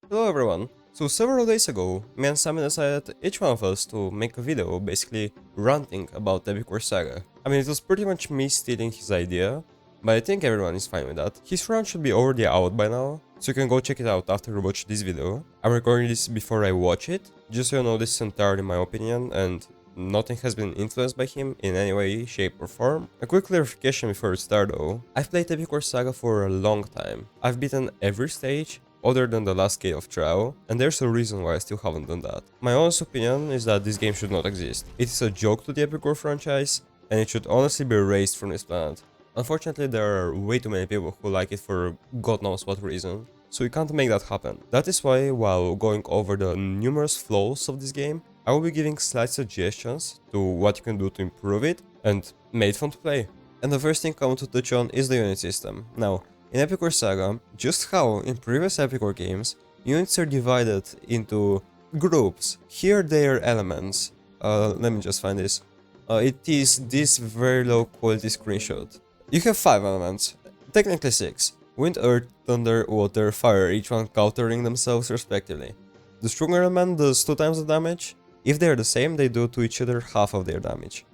Hello everyone! So several days ago, me and Simon decided each one of us to make a video basically ranting about Epic War Saga. I mean, it was pretty much me stealing his idea, but I think everyone is fine with that. His rant should be already out by now, so you can go check it out after you watch this video. I'm recording this before I watch it, just so you know this is entirely my opinion and nothing has been influenced by him in any way, shape or form. A quick clarification before we start though. I've played Epic War Saga for a long time. I've beaten every stage other than the last gate of trial, and there's a reason why I still haven't done that. My honest opinion is that this game should not exist. It is a joke to the Epic War franchise, and it should honestly be erased from this planet. Unfortunately, there are way too many people who like it for god knows what reason, so we can't make that happen. That is why, while going over the numerous flaws of this game, I will be giving slight suggestions to what you can do to improve it and make it fun to play. And the first thing I want to touch on is the unit system. Now, in Epic War Saga, just how in previous Epic War games, units are divided into groups. Here they are elements. Let me just find this. It is this very low quality screenshot. You have 5 elements, technically 6. Wind, earth, thunder, water, fire, each one countering themselves respectively. The stronger element does 2 times the damage. If they are the same, they do to each other half of their damage.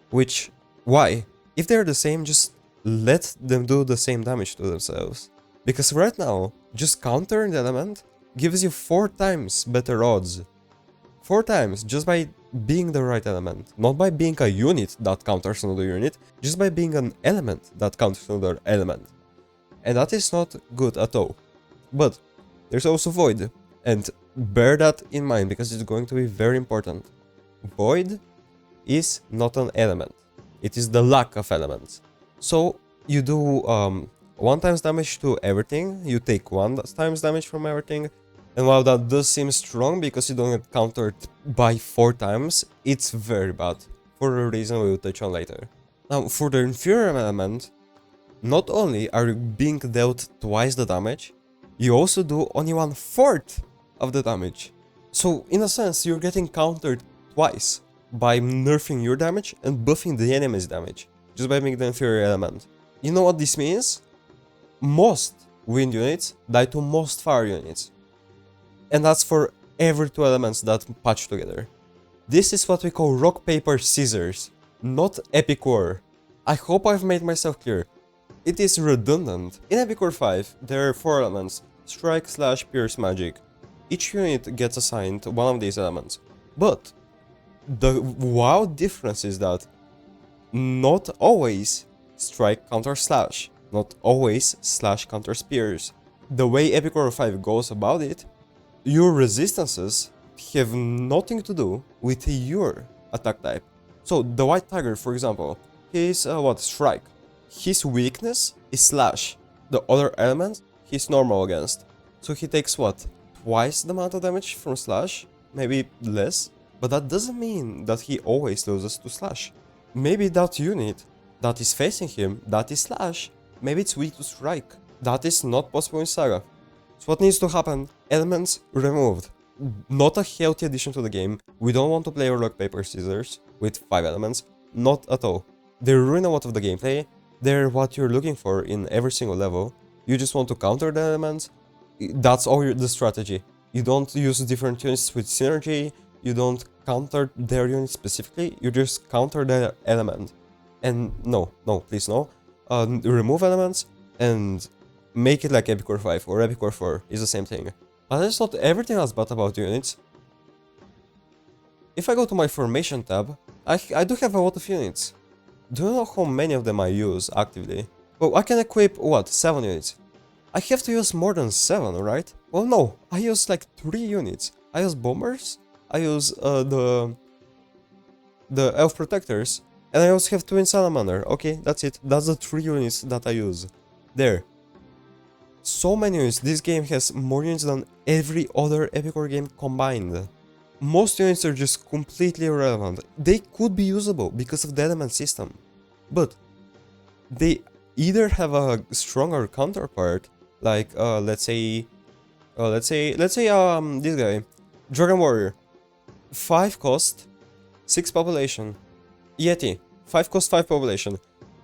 Which, why? If they are the same, just let them do the same damage to themselves. Because right now, just countering the element gives you 4 times better odds. 4 times, just by being the right element. Not by being a unit that counters another unit, just by being an element that counters another element. And that is not good at all. But there's also Void, and bear that in mind because it's going to be very important. Void is not an element. It is the lack of elements. So you do 1 times damage to everything, you take 1 times damage from everything, and while that does seem strong because you don't get countered by 4 times, it's very bad, for a reason we will touch on later. Now, for the inferior element, not only are you being dealt twice the damage, you also do only 1/4 of the damage. So, in a sense, you're getting countered twice by nerfing your damage and buffing the enemy's damage, just by being the inferior element. You know what this means? Most wind units die to most fire units. And that's for every 2 elements that patch together. This is what we call rock, paper, scissors, not Epic War. I hope I've made myself clear. It is redundant. In Epic War 5, there are 4 elements: strike, slash, pierce, magic. Each unit gets assigned one of these elements. But the wild difference is that not always strike counters slash, not always slash counters pierce. The way Epic War 5 goes about it, your resistances have nothing to do with your attack type. So the White Tiger, for example, his strike. His weakness is slash. The other elements he's normal against. So he takes what? Twice the amount of damage from slash? Maybe less? But that doesn't mean that he always loses to slash. Maybe that unit that is facing him, that is slash, maybe it's weak to strike. That is not possible in Saga. So what needs to happen? Elements removed. Not a healthy addition to the game. We don't want to play rock, paper, scissors with 5 elements. Not at all. They ruin a lot of the gameplay. They're what you're looking for in every single level. You just want to counter the elements. That's all the strategy. You don't use different units with synergy. You don't counter their unit specifically. You just counter the element. And no, please no. Remove elements and make it like Epic War 5 or Epic War 4 is the same thing. But that's not everything else bad about units. If I go to my formation tab, I do have a lot of units. Do you know how many of them I use actively? Well, I can equip, what, 7 units. I have to use more than 7, right? Well, no, I use like 3 units. I use bombers, I use the elf protectors, and I also have twin salamander. Okay, that's it. That's the 3 units that I use. There. So many units. This game has more units than every other Epic War game combined. Most units are just completely irrelevant. They could be usable because of the element system, but they either have a stronger counterpart, like let's say this guy, Dragon Warrior, 5 cost, 6 population. Yeti, 5 cost, 5 population.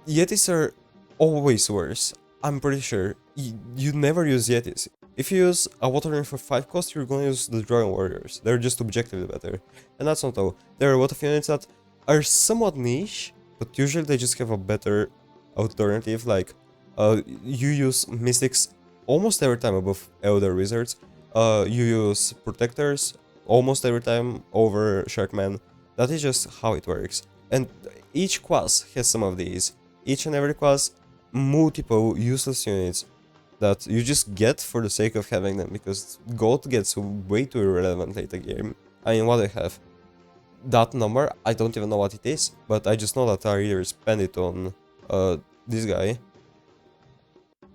Yetis are always worse. I'm pretty sure you never use Yetis. If you use a water unit for 5 cost, you're gonna use the Dragon Warriors. They're just objectively better. And that's not all. There are a lot of units that are somewhat niche, but usually they just have a better alternative. Like, you use Mystics almost every time above Elder Wizards. You use Protectors almost every time over Sharkman. That is just how it works. And each class has some of these. Each and every class, multiple useless units that you just get for the sake of having them, because gold gets way too irrelevant late in the game. I mean, what I have. That number, I don't even know what it is, but I just know that I either spend it on this guy,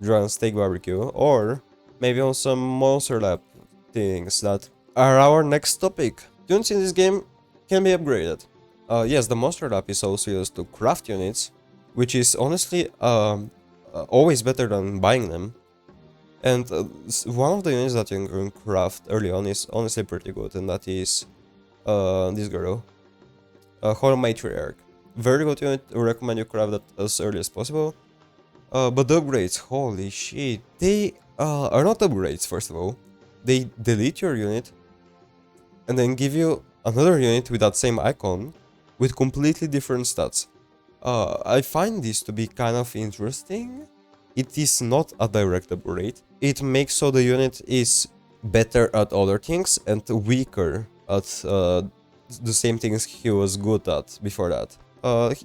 Dragon Steak Barbecue, or maybe on some Monster Lab things that are our next topic. Units in this game can be upgraded. Yes, the Monster Lab is also used to craft units, which is honestly always better than buying them. And one of the units that you can craft early on is honestly pretty good, and that is this girl, Holy Matriarch. Very good unit, I recommend you craft that as early as possible. But the upgrades, holy shit, they are not upgrades, first of all. They delete your unit and then give you another unit with that same icon with completely different stats. I find this to be kind of interesting. It is not a direct upgrade. It makes so the unit is better at other things and weaker at the same things he was good at before that.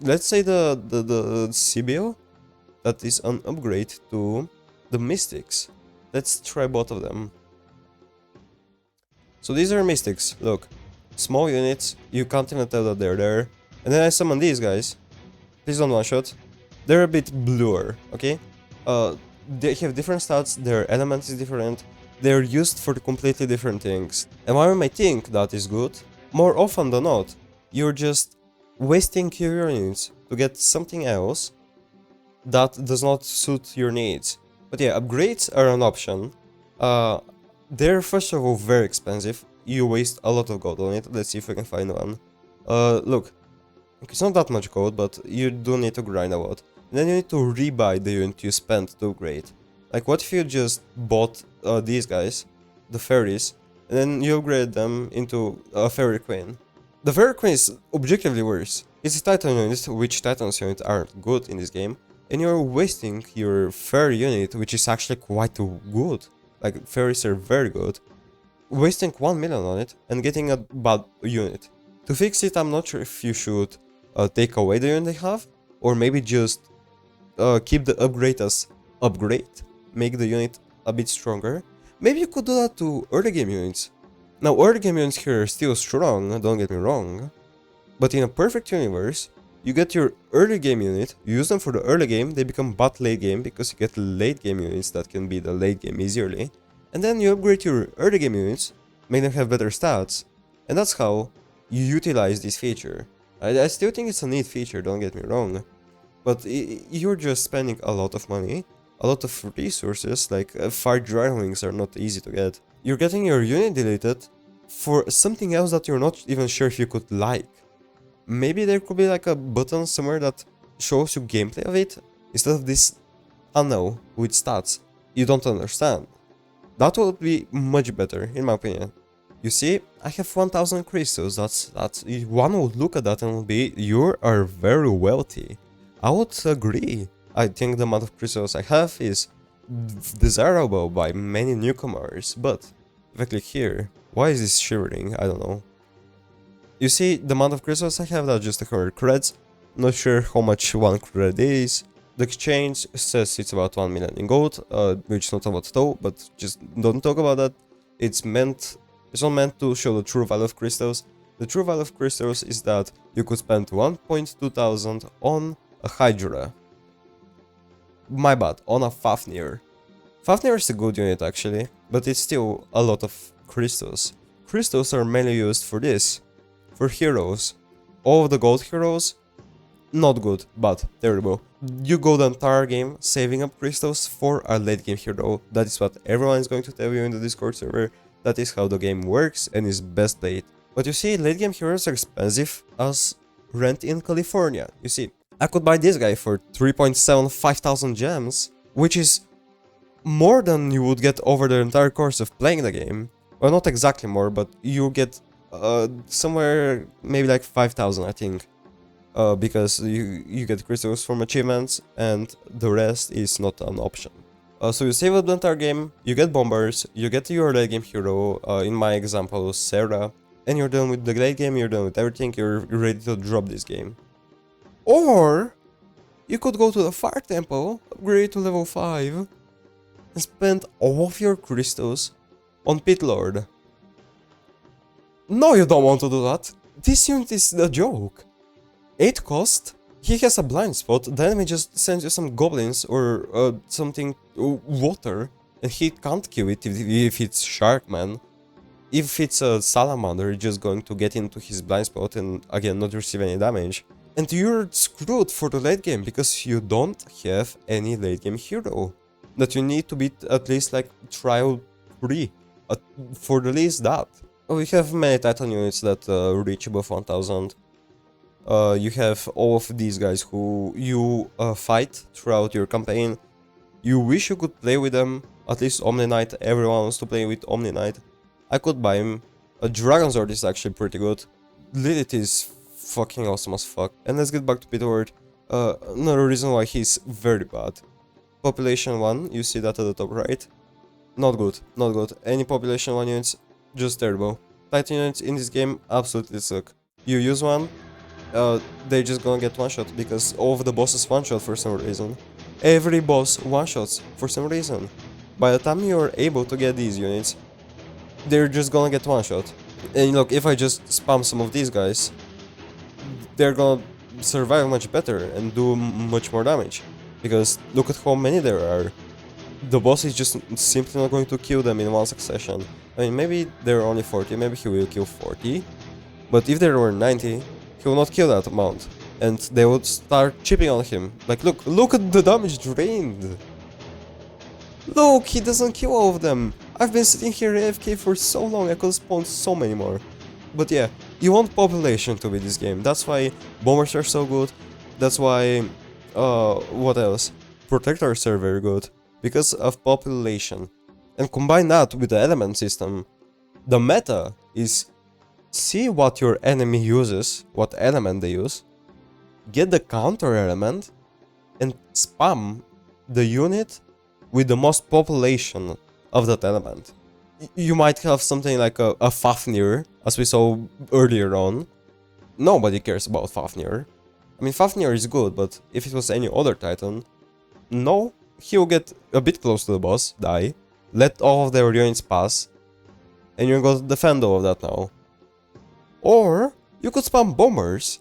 Let's say the Sibyl, that is an upgrade to the Mystics. Let's try both of them. So these are Mystics, look. Small units, you can't even tell that they're there. And then I summon these guys. Please don't one-shot. They're a bit bluer, okay? They have different stats, their element is different, they're used for completely different things. And while you might think that is good, more often than not, you're just wasting your units to get something else that does not suit your needs. But yeah, upgrades are an option. They're first of all very expensive, you waste a lot of gold on it. Let's see if we can find one. Look, it's not that much gold, but you do need to grind a lot. And then you need to rebuy the unit you spent to upgrade. Like, what if you just bought these guys, the fairies, and then you upgrade them into a fairy queen? The fairy queen is objectively worse. It's a titan unit, which titans units aren't good in this game, and you're wasting your fairy unit, which is actually quite good. Like, fairies are very good. Wasting 1 million on it and getting a bad unit. To fix it, I'm not sure if you should take away the unit they have, or maybe just keep the upgrade as upgrade, make the unit a bit stronger. Maybe you could do that to early game units. Now, early game units here are still strong, don't get me wrong, but in a perfect universe, you get your early game unit, you use them for the early game, they become bad late game because you get late game units that can be the late game easily, and then you upgrade your early game units, make them have better stats, and that's how you utilize this feature. I still think it's a neat feature, don't get me wrong, but you're just spending a lot of money, a lot of resources, like 5 Dragon Wings are not easy to get. You're getting your unit deleted for something else that you're not even sure if you could like. Maybe there could be like a button somewhere that shows you gameplay of it, instead of this tunnel with stats you don't understand. That would be much better, in my opinion. You see, I have 1000 crystals, that's one would look at that and would be, you are very wealthy. I would agree. I think the amount of crystals I have is desirable by many newcomers, but if I click here, why is this shivering? I don't know. You see, the amount of crystals I have, that's just 100 creds. Not sure how much 1 cred is. The exchange says it's about 1 million in gold, which is not a lot at all, but just don't talk about that. It's not meant to show the true value of crystals. The true value of crystals is that you could spend 1.2 thousand on a Hydra. My bad, on a Fafnir. Fafnir is a good unit actually, but it's still a lot of crystals. Crystals are mainly used for this, for heroes. All of the gold heroes, not good, but terrible. You go the entire game saving up crystals for a late game hero. That is what everyone is going to tell you in the Discord server. That is how the game works and is best played. But you see, late game heroes are expensive as rent in California. You see, I could buy this guy for 3.75 thousand gems, which is more than you would get over the entire course of playing the game. Well, not exactly more, but you get somewhere maybe like 5,000, I think. Because you get crystals from achievements, and the rest is not an option. So you save up the entire game, you get bombers, you get your late game hero, in my example Sarah, and you're done with the late game, you're done with everything, you're ready to drop this game. Or you could go to the Fire Temple, upgrade to level 5, and spend all of your crystals on Pit Lord. No, you don't want to do that. This unit is a joke. 8 cost, he has a blind spot, the enemy just sends you some goblins or something water, and he can't kill it if it's Sharkman. If it's a Salamander, you're just going to get into his blind spot and again not receive any damage. And you're screwed for the late game because you don't have any late game hero that you need to beat at least like trial 3, for the least that. We have many Titan units that reach above 1000. You have all of these guys who you fight throughout your campaign. You wish you could play with them, at least Omni Knight, everyone wants to play with Omni Knight. I could buy him. A Dragon Sword is actually pretty good. Lilith is fucking awesome as fuck. And let's get back to Pitward. Another reason why he's very bad. Population 1, you see that at the top right. Not good, not good. Any population 1 units, just terrible. Titan units in this game absolutely suck. You use one, they're just gonna get one-shot because all of the bosses one-shot for some reason. Every boss one-shots for some reason. By the time you're able to get these units, they're just gonna get one-shot. And look, if I just spam some of these guys, they're gonna survive much better and do much more damage. Because look at how many there are. The boss is just simply not going to kill them in one succession. I mean, maybe there are only 40, maybe he will kill 40. But if there were 90, he will not kill that amount. And they would start chipping on him. Like, look at the damage drained. Look, he doesn't kill all of them. I've been sitting here AFK for so long, I could spawn so many more. But yeah, you want population to be this game. That's why bombers are so good. That's why, what else? Protectors are very good. Because of population. And combine that with the element system. The meta is see what your enemy uses, what element they use, get the counter element, and spam the unit with the most population of that element. You might have something like a Fafnir, as we saw earlier on. Nobody cares about Fafnir. I mean, Fafnir is good, but if it was any other Titan, no, he will get a bit close to the boss, die, let all of their units pass, and you're going to defend all of that now. Or you could spam bombers.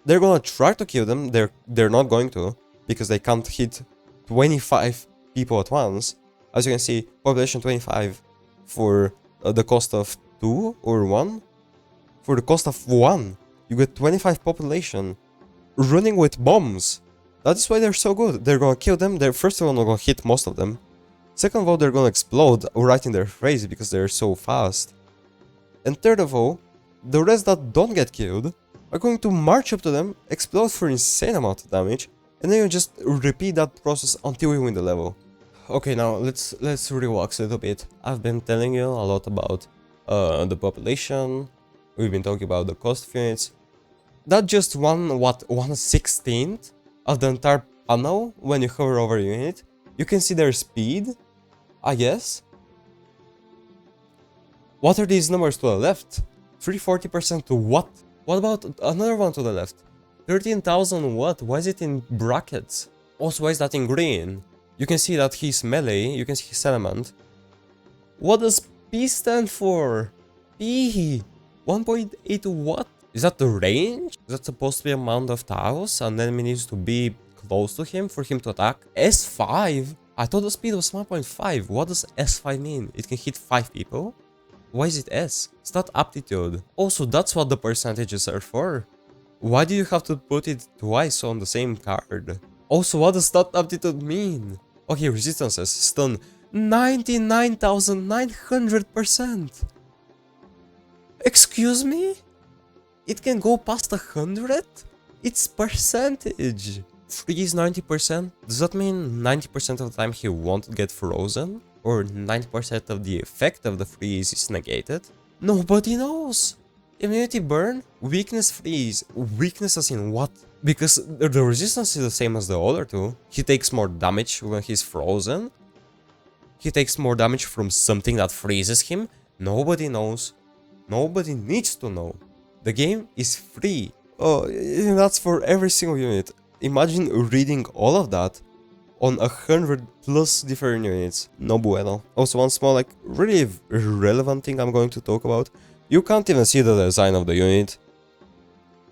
They're gonna try to kill them, they're not going to, because they can't hit 25 people at once. As you can see, population 25 for the cost of 2 or 1. For the cost of 1, you get 25 population running with bombs. That is why they're so good. They're gonna kill them, they're first of all not gonna hit most of them. Second of all, they're gonna explode right in their face because they're so fast. And third of all, the rest that don't get killed are going to march up to them, explode for insane amount of damage, and then you just repeat that process until you win the level. Okay, now let's relax a little bit. I've been telling you a lot about the population. We've been talking about the cost of units. That's just 1/16th of the entire panel. When you hover over a unit, you can see their speed, I guess. What are these numbers to the left? 340% to what? What about another one to the left? 13,000 what? Why is it in brackets? Also, why is that in green? You can see that he's melee, you can see his element. What does P stand for? P! 1.8 what? Is that the range? Is that supposed to be amount of tiles? And enemy needs to be close to him for him to attack? S5? I thought the speed was 1.5. What does S5 mean? It can hit 5 people? Why is it S? It's not aptitude. Also, that's what the percentages are for. Why do you have to put it twice on the same card? Also, what does that aptitude mean? Okay, resistances, stun, 99,900%. Excuse me? It can go past 100? It's percentage. freeze 90%? Does that mean 90% of the time he won't get frozen? Or 90% of the effect of the freeze is negated? Nobody knows! Immunity burn? Weakness freeze? Weakness as in what? Because the resistance is the same as the other two. He takes more damage when he's frozen. He takes more damage from something that freezes him. Nobody knows. Nobody needs to know. The game is free. Oh, that's for every single unit. Imagine reading all of that on 100 plus different units. No bueno. Also, one small, like, really relevant thing I'm going to talk about. You can't even see the design of the unit.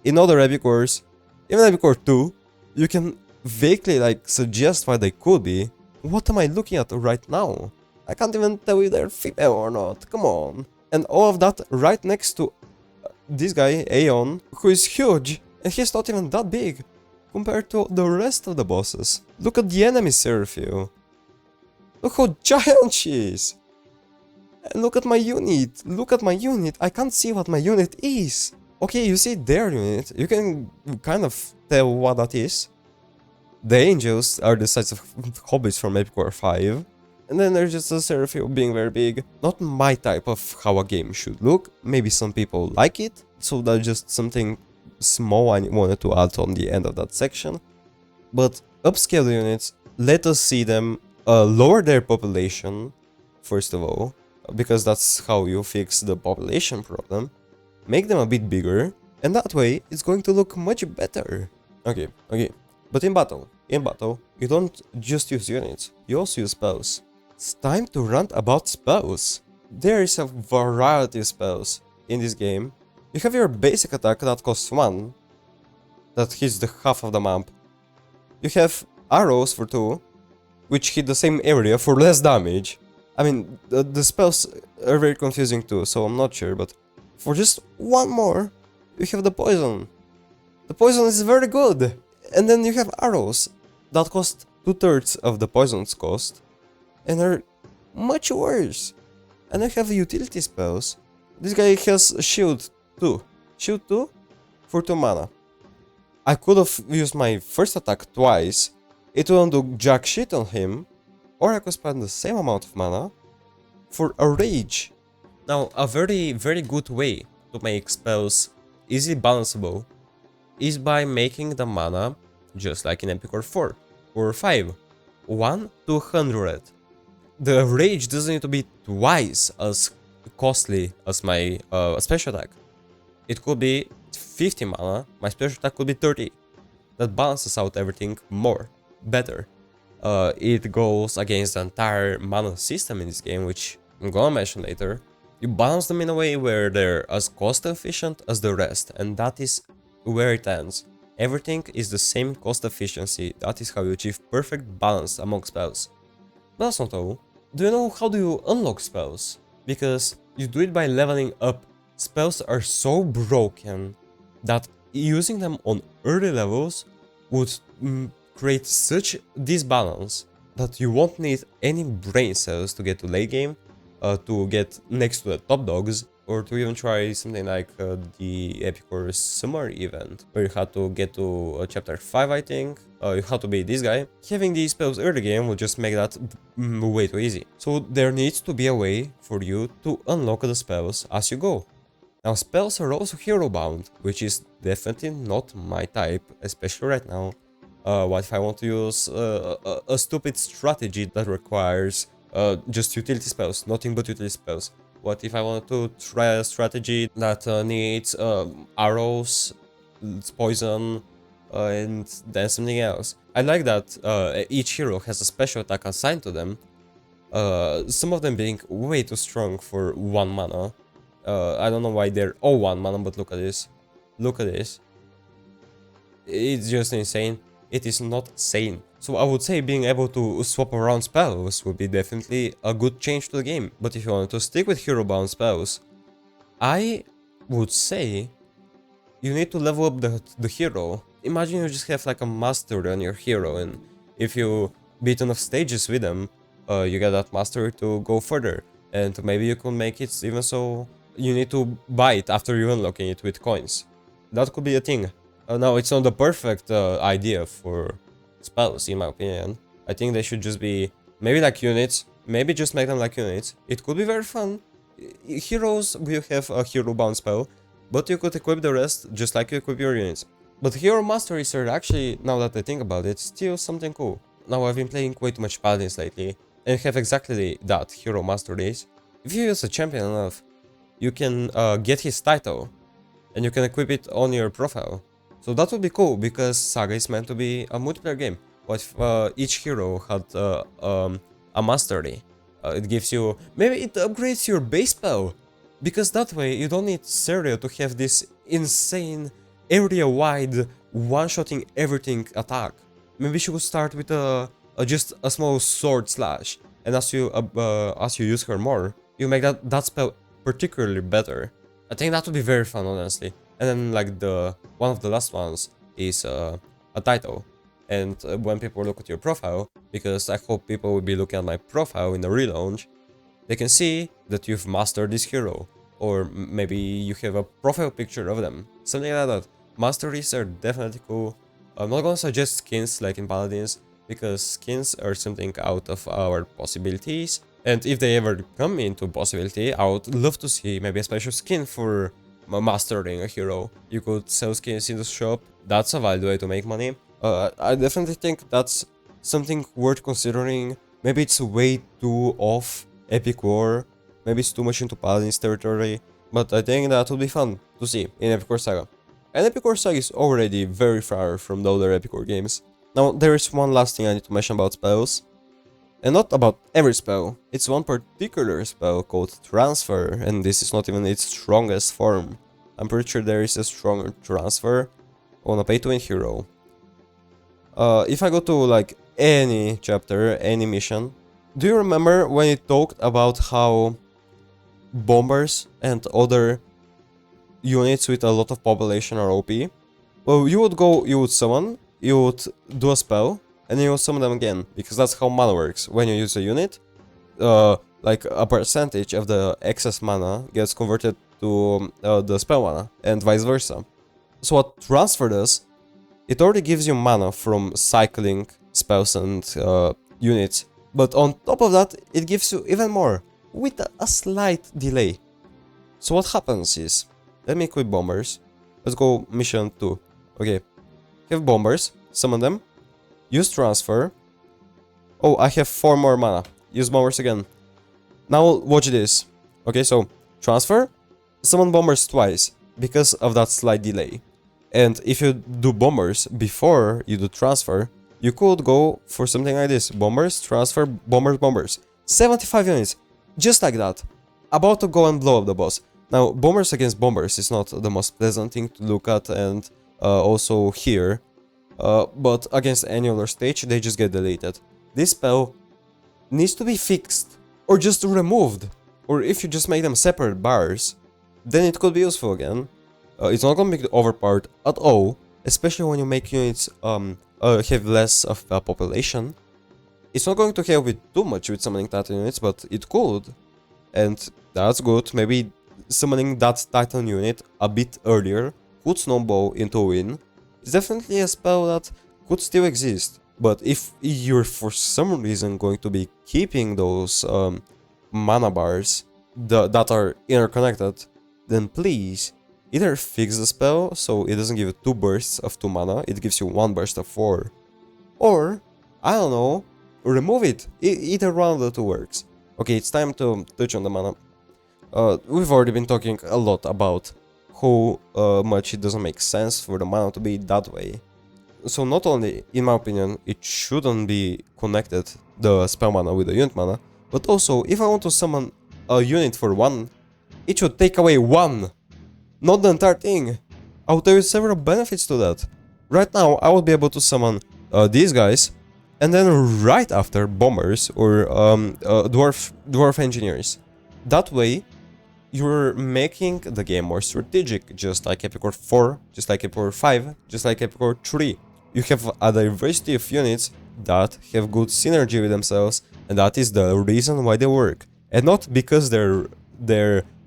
In other Epic Wars, even Epic War 2, you can vaguely, like, suggest why they could be. What am I looking at right now? I can't even tell if they're female or not. Come on. And all of that right next to this guy, Aeon, who is huge, and he's not even that big compared to the rest of the bosses. Look at the enemy Seraphiu. Look how giant she is. And look at my unit. Look at my unit. I can't see what my unit is. Okay, you see their unit. You can kind of tell what that is. The angels are the size of hobbits from Epic War 5. And then there's just a Seraphiu being very big. Not my type of how a game should look. Maybe some people like it. So that's just something small I wanted to add on the end of that section. But upscale the units, let us see them lower their population, first of all, because that's how you fix the population problem. Make them a bit bigger, and that way it's going to look much better. Okay. But in battle, you don't just use units, you also use spells. It's time to rant about spells. There is a variety of spells in this game. You have your basic attack that costs 1, that hits the half of the map. You have arrows for 2, which hit the same area for less damage. I mean, the spells are very confusing too, so I'm not sure, but for just 1 more, you have the poison. The poison is very good. And then you have arrows that cost 2/3 of the poison's cost, and are much worse. And I have utility spells. This guy has shield 2. Shield 2 for 2 mana. I could have used my first attack twice. It wouldn't do jack shit on him. Or I could spend the same amount of mana for a rage. Now, a very, very good way to make spells easily balanceable is by making the mana, just like in Epic War 4 or 5, 1 to 100. The rage doesn't need to be twice as costly as my special attack. It could be 50 mana, my special attack could be 30. That balances out everything better. It goes against the entire mana system in this game, which I'm gonna mention later. You balance them in a way where they're as cost efficient as the rest, and that is where it ends. Everything is the same cost efficiency. That is how you achieve perfect balance among spells. But that's not all. Do you know how do you unlock spells? Because you do it by leveling up. Spells are so broken that using them on early levels would create such disbalance that you won't need any brain cells to get to late game, to get next to the top dogs, or to even try something like the Epic War Summer event, where you had to get to chapter 5, I think. You had to be this guy. Having these spells early game will just make that way too easy. So there needs to be a way for you to unlock the spells as you go. Now, spells are also hero bound, which is definitely not my type, especially right now. What if I want to use a stupid strategy that requires just utility spells, nothing but utility spells? What if I want to try a strategy that needs arrows, poison, and then something else? I like that each hero has a special attack assigned to them, some of them being way too strong for 1 mana. I don't know why they're all 1 mana, but look at this. Look at this. It's just insane. It is not sane. So I would say being able to swap around spells would be definitely a good change to the game. But if you want to stick with hero bound spells, I would say you need to level up the hero. Imagine you just have like a mastery on your hero, and if you beat enough stages with them, you get that mastery to go further. And maybe you can make it even so you need to buy it after you unlocking it with coins. That could be a thing. Now, it's not the perfect idea for spells, in my opinion. I think they should just be maybe like units, maybe just make them like units. It could be very fun. Heroes will have a hero bound spell, but you could equip the rest just like you equip your units. But hero masteries are actually, now that I think about it, still something cool. Now I've been playing way too much paladins lately, and have exactly that, hero masteries. If you use a champion enough, you can get his title, and you can equip it on your profile. So that would be cool, because Saga is meant to be a multiplayer game. What if each hero had a mastery? It gives you... maybe it upgrades your base spell, because that way you don't need Serio to have this insane area-wide one-shotting everything attack. Maybe she would start with just a small sword slash, and as you use her more, you make that spell particularly better. I think that would be very fun, honestly. And then like one of the last ones is a title. And when people look at your profile, because I hope people will be looking at my profile in the relaunch, they can see that you've mastered this hero. Or maybe you have a profile picture of them. Something like that. Masteries are definitely cool. I'm not gonna suggest skins like in Paladins, because skins are something out of our possibilities. And if they ever come into possibility, I would love to see maybe a special skin for mastering a hero. You could sell skins in the shop. That's a valid way to make money. I definitely think that's something worth considering. Maybe it's way too off Epic War. Maybe it's too much into Paladins territory. But I think that would be fun to see in Epic War Saga. And Epic War Saga is already very far from the other Epic War games. Now, there is one last thing I need to mention about spells. And not about every spell. It's one particular spell called Transfer, and this is not even its strongest form. I'm pretty sure there is a stronger Transfer on a pay-to-win hero. If I go to like any chapter, any mission, do you remember when it talked about how bombers and other units with a lot of population are OP? Well, you would summon, you would do a spell, and then you will summon them again, because that's how mana works. When you use a unit, like a percentage of the excess mana gets converted to the spell mana, and vice versa. So what Transfer does, it already gives you mana from cycling spells and units, but on top of that, it gives you even more, with a slight delay. So what happens is, let me equip bombers. Let's go mission 2. Okay, have bombers, summon them. Use Transfer. Oh, I have 4 more mana. Use bombers again. Now watch this. Okay, so Transfer, summon bombers twice because of that slight delay. And if you do bombers before you do Transfer, you could go for something like this. Bombers, Transfer, bombers, bombers. 75 units. Just like that. About to go and blow up the boss. Now, bombers against bombers is not the most pleasant thing to look at and also hear. But against any other stage, they just get deleted. This spell needs to be fixed, or just removed. Or if you just make them separate bars, then it could be useful again. It's not gonna make it overpowered at all, especially when you make units have less of a population. It's not going to help with too much with summoning Titan units, but it could. And that's good. Maybe summoning that Titan unit a bit earlier could snowball into a win. It's definitely a spell that could still exist, but if you're for some reason going to be keeping those mana bars that are interconnected, then please either fix the spell so it doesn't give you 2 bursts of 2 mana, it gives you 1 burst of 4, or, I don't know, remove it. Either one of the 2 works. Okay, it's time to touch on the mana. We've already been talking a lot about how much it doesn't make sense for the mana to be that way. So not only, in my opinion, it shouldn't be connected, the spell mana with the unit mana, but also, if I want to summon a unit for 1, it should take away 1, not the entire thing. I'll tell you several benefits to that. Right now, I would be able to summon these guys, and then right after, bombers or dwarf engineers. That way, you're making the game more strategic, just like Epic War 4, just like Epic War 5, just like Epic War 3. You have a diversity of units that have good synergy with themselves, and that is the reason why they work. And not because their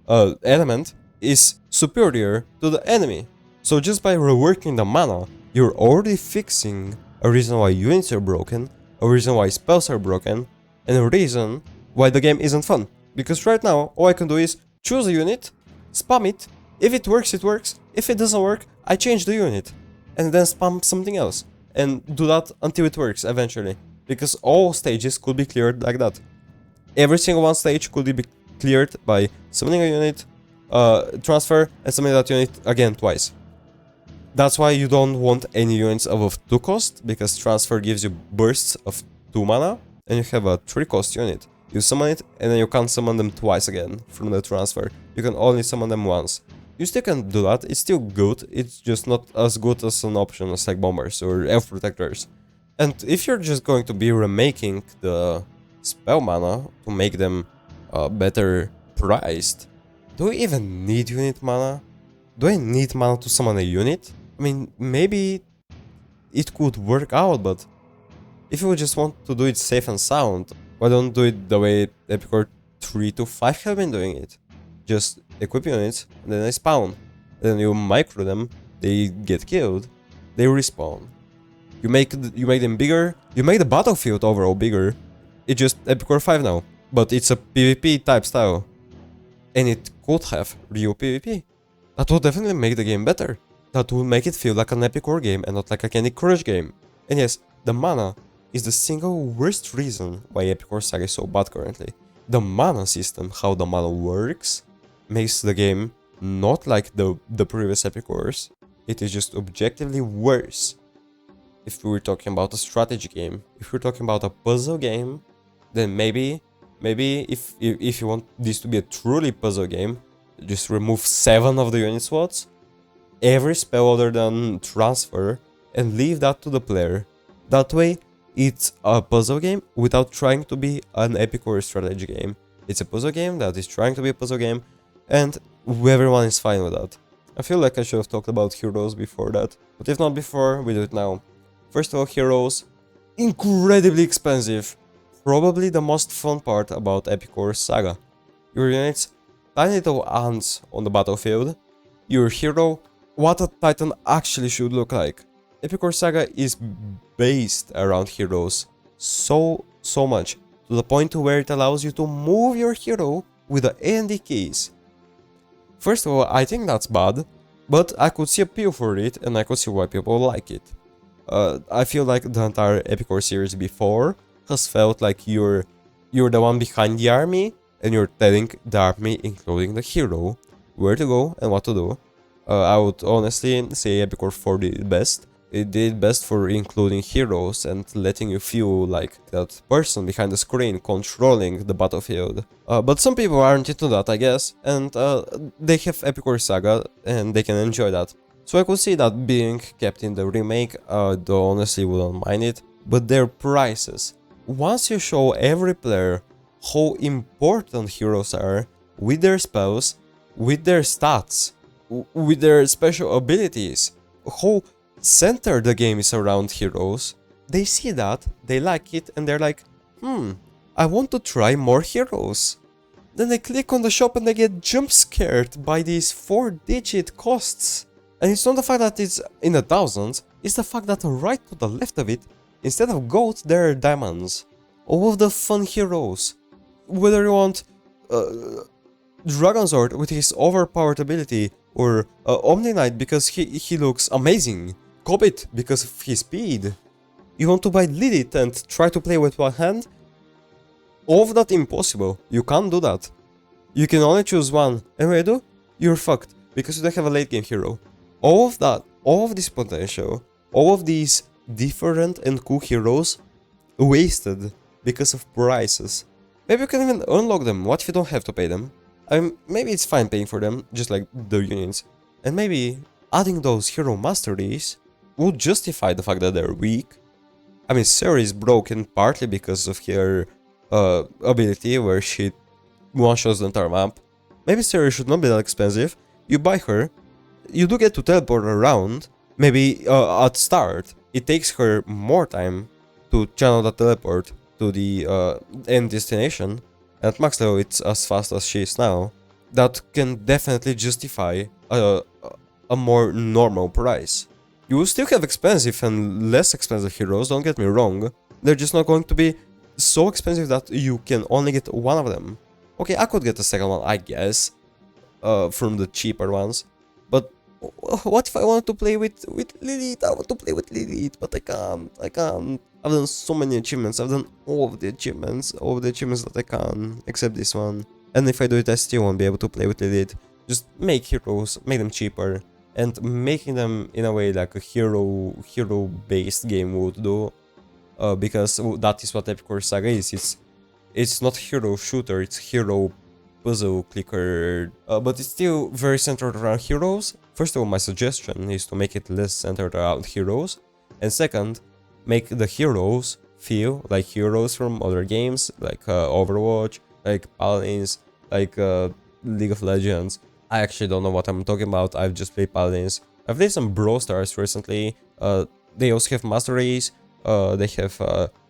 element is superior to the enemy. So just by reworking the mana, you're already fixing a reason why units are broken, a reason why spells are broken, and a reason why the game isn't fun. Because right now, all I can do is choose a unit, spam it, if it works, it works, if it doesn't work, I change the unit, and then spam something else, and do that until it works eventually. Because all stages could be cleared like that. Every single one stage could be cleared by summoning a unit, transfer, and summoning that unit again twice. That's why you don't want any units above 2 cost, because transfer gives you bursts of 2 mana, and you have a 3 cost unit. You summon it, and then you can't summon them twice again from the transfer. You can only summon them once. You still can do that, it's still good, it's just not as good as an option as like bombers or elf protectors. And if you're just going to be remaking the spell mana to make them better priced, do you even need unit mana? Do I need mana to summon a unit? I mean, maybe it could work out, but if you just want to do it safe and sound, why don't do it the way Epic War 3 to 5 have been doing it? Just equip units, and then they spawn. Then you micro them, they get killed, they respawn. You make them bigger, you make the battlefield overall bigger. It's just Epic War 5 now, but it's a PvP type style. And it could have real PvP. That would definitely make the game better. That would make it feel like an Epic War game and not like a Candy Crush game. And yes, the mana is the single worst reason why Epic War Saga is so bad currently. The mana system, how the mana works, makes the game not like the previous Epic Wars. It is just objectively worse. If we were talking about a strategy game, if we're talking about a puzzle game, then maybe if you want this to be a truly puzzle game, just remove 7 of the unit slots, every spell other than transfer, and leave that to the player. That way, it's a puzzle game without trying to be an Epic War strategy game. It's a puzzle game that is trying to be a puzzle game, and everyone is fine with that. I feel like I should have talked about heroes before that, but if not before, we do it now. First of all, heroes, incredibly expensive. Probably the most fun part about Epic War Saga. Your units, tiny little ants on the battlefield. Your hero, what a titan actually should look like. Epic War Saga is based around heroes so much, to the point where it allows you to move your hero with the A and D keys. First of all, I think that's bad, but I could see appeal for it, and I could see why people like it. I feel like the entire Epic War series before has felt like you're the one behind the army, and you're telling the army, including the hero, where to go and what to do. I would honestly say Epic War 4 did it best. It did best for including heroes and letting you feel like that person behind the screen controlling the battlefield. But some people aren't into that, I guess, and they have Epic War Saga and they can enjoy that. So I could see that being kept in the remake, though honestly wouldn't mind it. But their prices. Once you show every player how important heroes are, with their spells, with their stats, with their special abilities, how centered the game is around heroes, they see that, they like it, and they're like, I want to try more heroes. Then they click on the shop and they get jump scared by these 4-digit costs. And it's not the fact that it's in the thousands, it's the fact that right to the left of it, instead of gold, there are diamonds. All of the fun heroes. Whether you want Dragonsword with his overpowered ability, or Omni Knight because he looks amazing, Cobbit because of his speed. You want to buy Lilith and try to play with one hand? All of that impossible, you can't do that. You can only choose one, and when you do, you're fucked, because you don't have a late game hero. All of that, all of this potential, all of these different and cool heroes, wasted because of prices. Maybe you can even unlock them, what if you don't have to pay them? I mean, maybe it's fine paying for them, just like the units. And maybe adding those hero masteries would justify the fact that they're weak. I mean, Sarah is broken partly because of her ability where she one-shots the entire map. Maybe Sarah should not be that expensive. You buy her, you do get to teleport around. Maybe at start, it takes her more time to channel that teleport to the end destination. At max level, it's as fast as she is now. That can definitely justify a more normal price. You will still have expensive and less expensive heroes, don't get me wrong. They're just not going to be so expensive that you can only get one of them. Okay, I could get the second one, I guess, from the cheaper ones. But what if I want to play with Lilith? I want to play with Lilith, but I can't. I've done so many achievements, I've done all of the achievements that I can, except this one. And if I do it, I still won't be able to play with Lilith. Just make heroes, make them cheaper, and making them in a way like a hero-based game would do. Because that is what Epic War Saga is. It's not hero shooter, it's hero puzzle clicker, but it's still very centered around heroes. First of all, my suggestion is to make it less centered around heroes, and second, make the heroes feel like heroes from other games, like Overwatch, like Paladins, like League of Legends. I actually don't know what I'm talking about, I've just played Paladins. I've played some Brawl Stars recently, they also have masteries, they have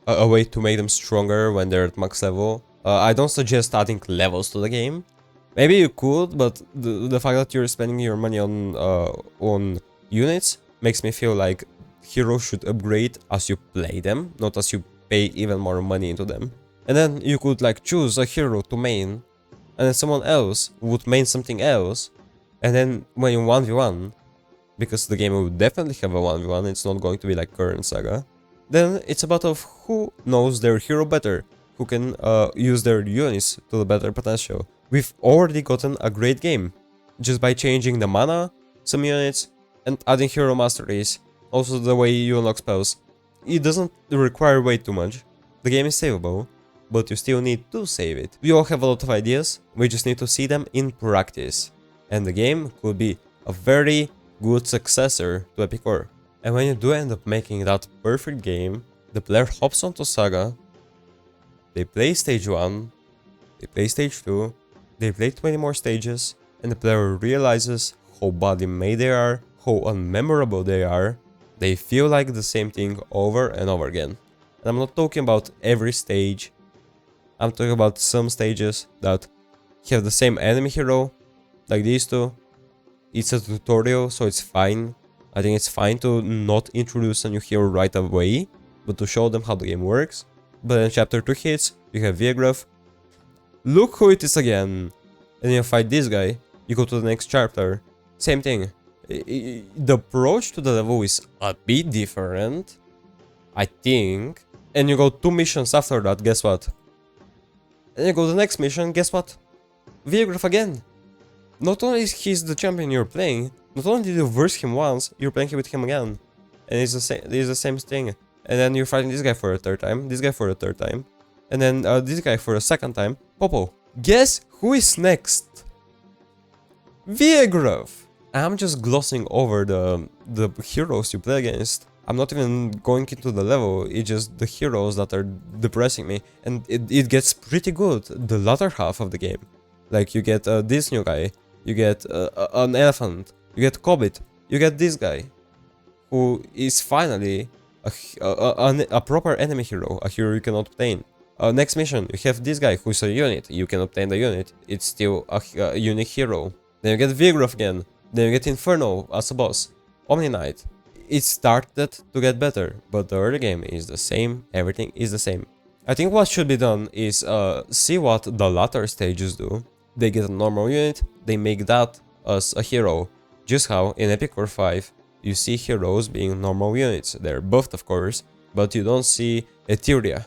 a way to make them stronger when they're at max level. I don't suggest adding levels to the game. Maybe you could, but the fact that you're spending your money on units makes me feel like heroes should upgrade as you play them, not as you pay even more money into them. And then you could like choose a hero to main, and then someone else would main something else, and then when you 1v1, because the game will definitely have a 1v1, it's not going to be like current Saga, then it's about of who knows their hero better, who can use their units to the better potential. We've already gotten a great game, just by changing the mana, some units, and adding hero masteries, also the way you unlock spells. It doesn't require way too much, the game is savable, but you still need to save it. We all have a lot of ideas, we just need to see them in practice, and the game could be a very good successor to Epic War. And when you do end up making that perfect game, the player hops onto Saga, they play stage 1, they play stage 2, they play 20 more stages, and the player realizes how badly made they are, how unmemorable they are. They feel like the same thing over and over again. And I'm not talking about every stage, I'm talking about some stages that have the same enemy hero, like these two. It's a tutorial, so it's fine. I think it's fine to not introduce a new hero right away, but to show them how the game works. But then chapter 2 hits, you have Viagraph. Look who it is again! And you fight this guy, you go to the next chapter. Same thing. The approach to the level is a bit different, I think. And you go 2 missions after that, guess what? And you go to the next mission, guess what? Viagraph again! Not only is he the champion you're playing, not only did you verse him once, you're playing with him again. And it's the same thing. And then you're fighting this guy for a third time, this guy for a third time, and then this guy for a second time. Popo. Guess who is next? Viagraph! I'm just glossing over the heroes you play against. I'm not even going into the level, it's just the heroes that are depressing me. And it gets pretty good, the latter half of the game. Like you get this new guy, you get an elephant, you get Cobbit, you get this guy, who is finally a proper enemy hero, a hero you can obtain. Next mission, you have this guy who's a unit, you can obtain the unit, it's still a unique hero. Then you get Viagraph again, then you get Inferno as a boss, Omni Knight. It started to get better, but the early game is the same, everything is the same. I think what should be done is see what the latter stages do. They get a normal unit, they make that as a hero. Just how in Epic War 5 you see heroes being normal units. They're buffed of course, but you don't see Etheria.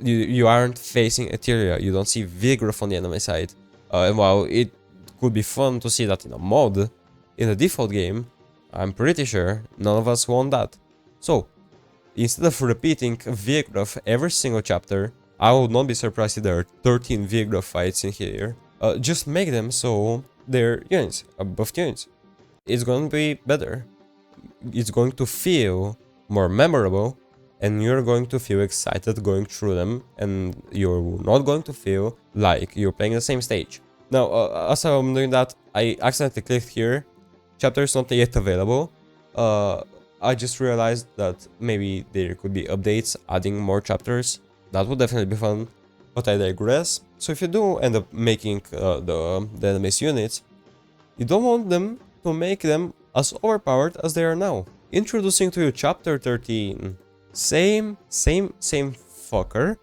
You aren't facing Etheria, you don't see Viagraph on the enemy side. And while it could be fun to see that in a mod, in the default game, I'm pretty sure none of us want that. So, instead of repeating Viagraph every single chapter, I would not be surprised if there are 13 Viagraph fights in here. Just make them so they're units, buffed units. It's going to be better. It's going to feel more memorable, and you're going to feel excited going through them, and you're not going to feel like you're playing the same stage. Now, as I'm doing that, I accidentally clicked here. Chapter is not yet available. I just realized that maybe there could be updates adding more chapters. That would definitely be fun, but I digress. So if you do end up making the enemy's units, you don't want them to make them as overpowered as they are now. Introducing to you chapter 13. Same fucker.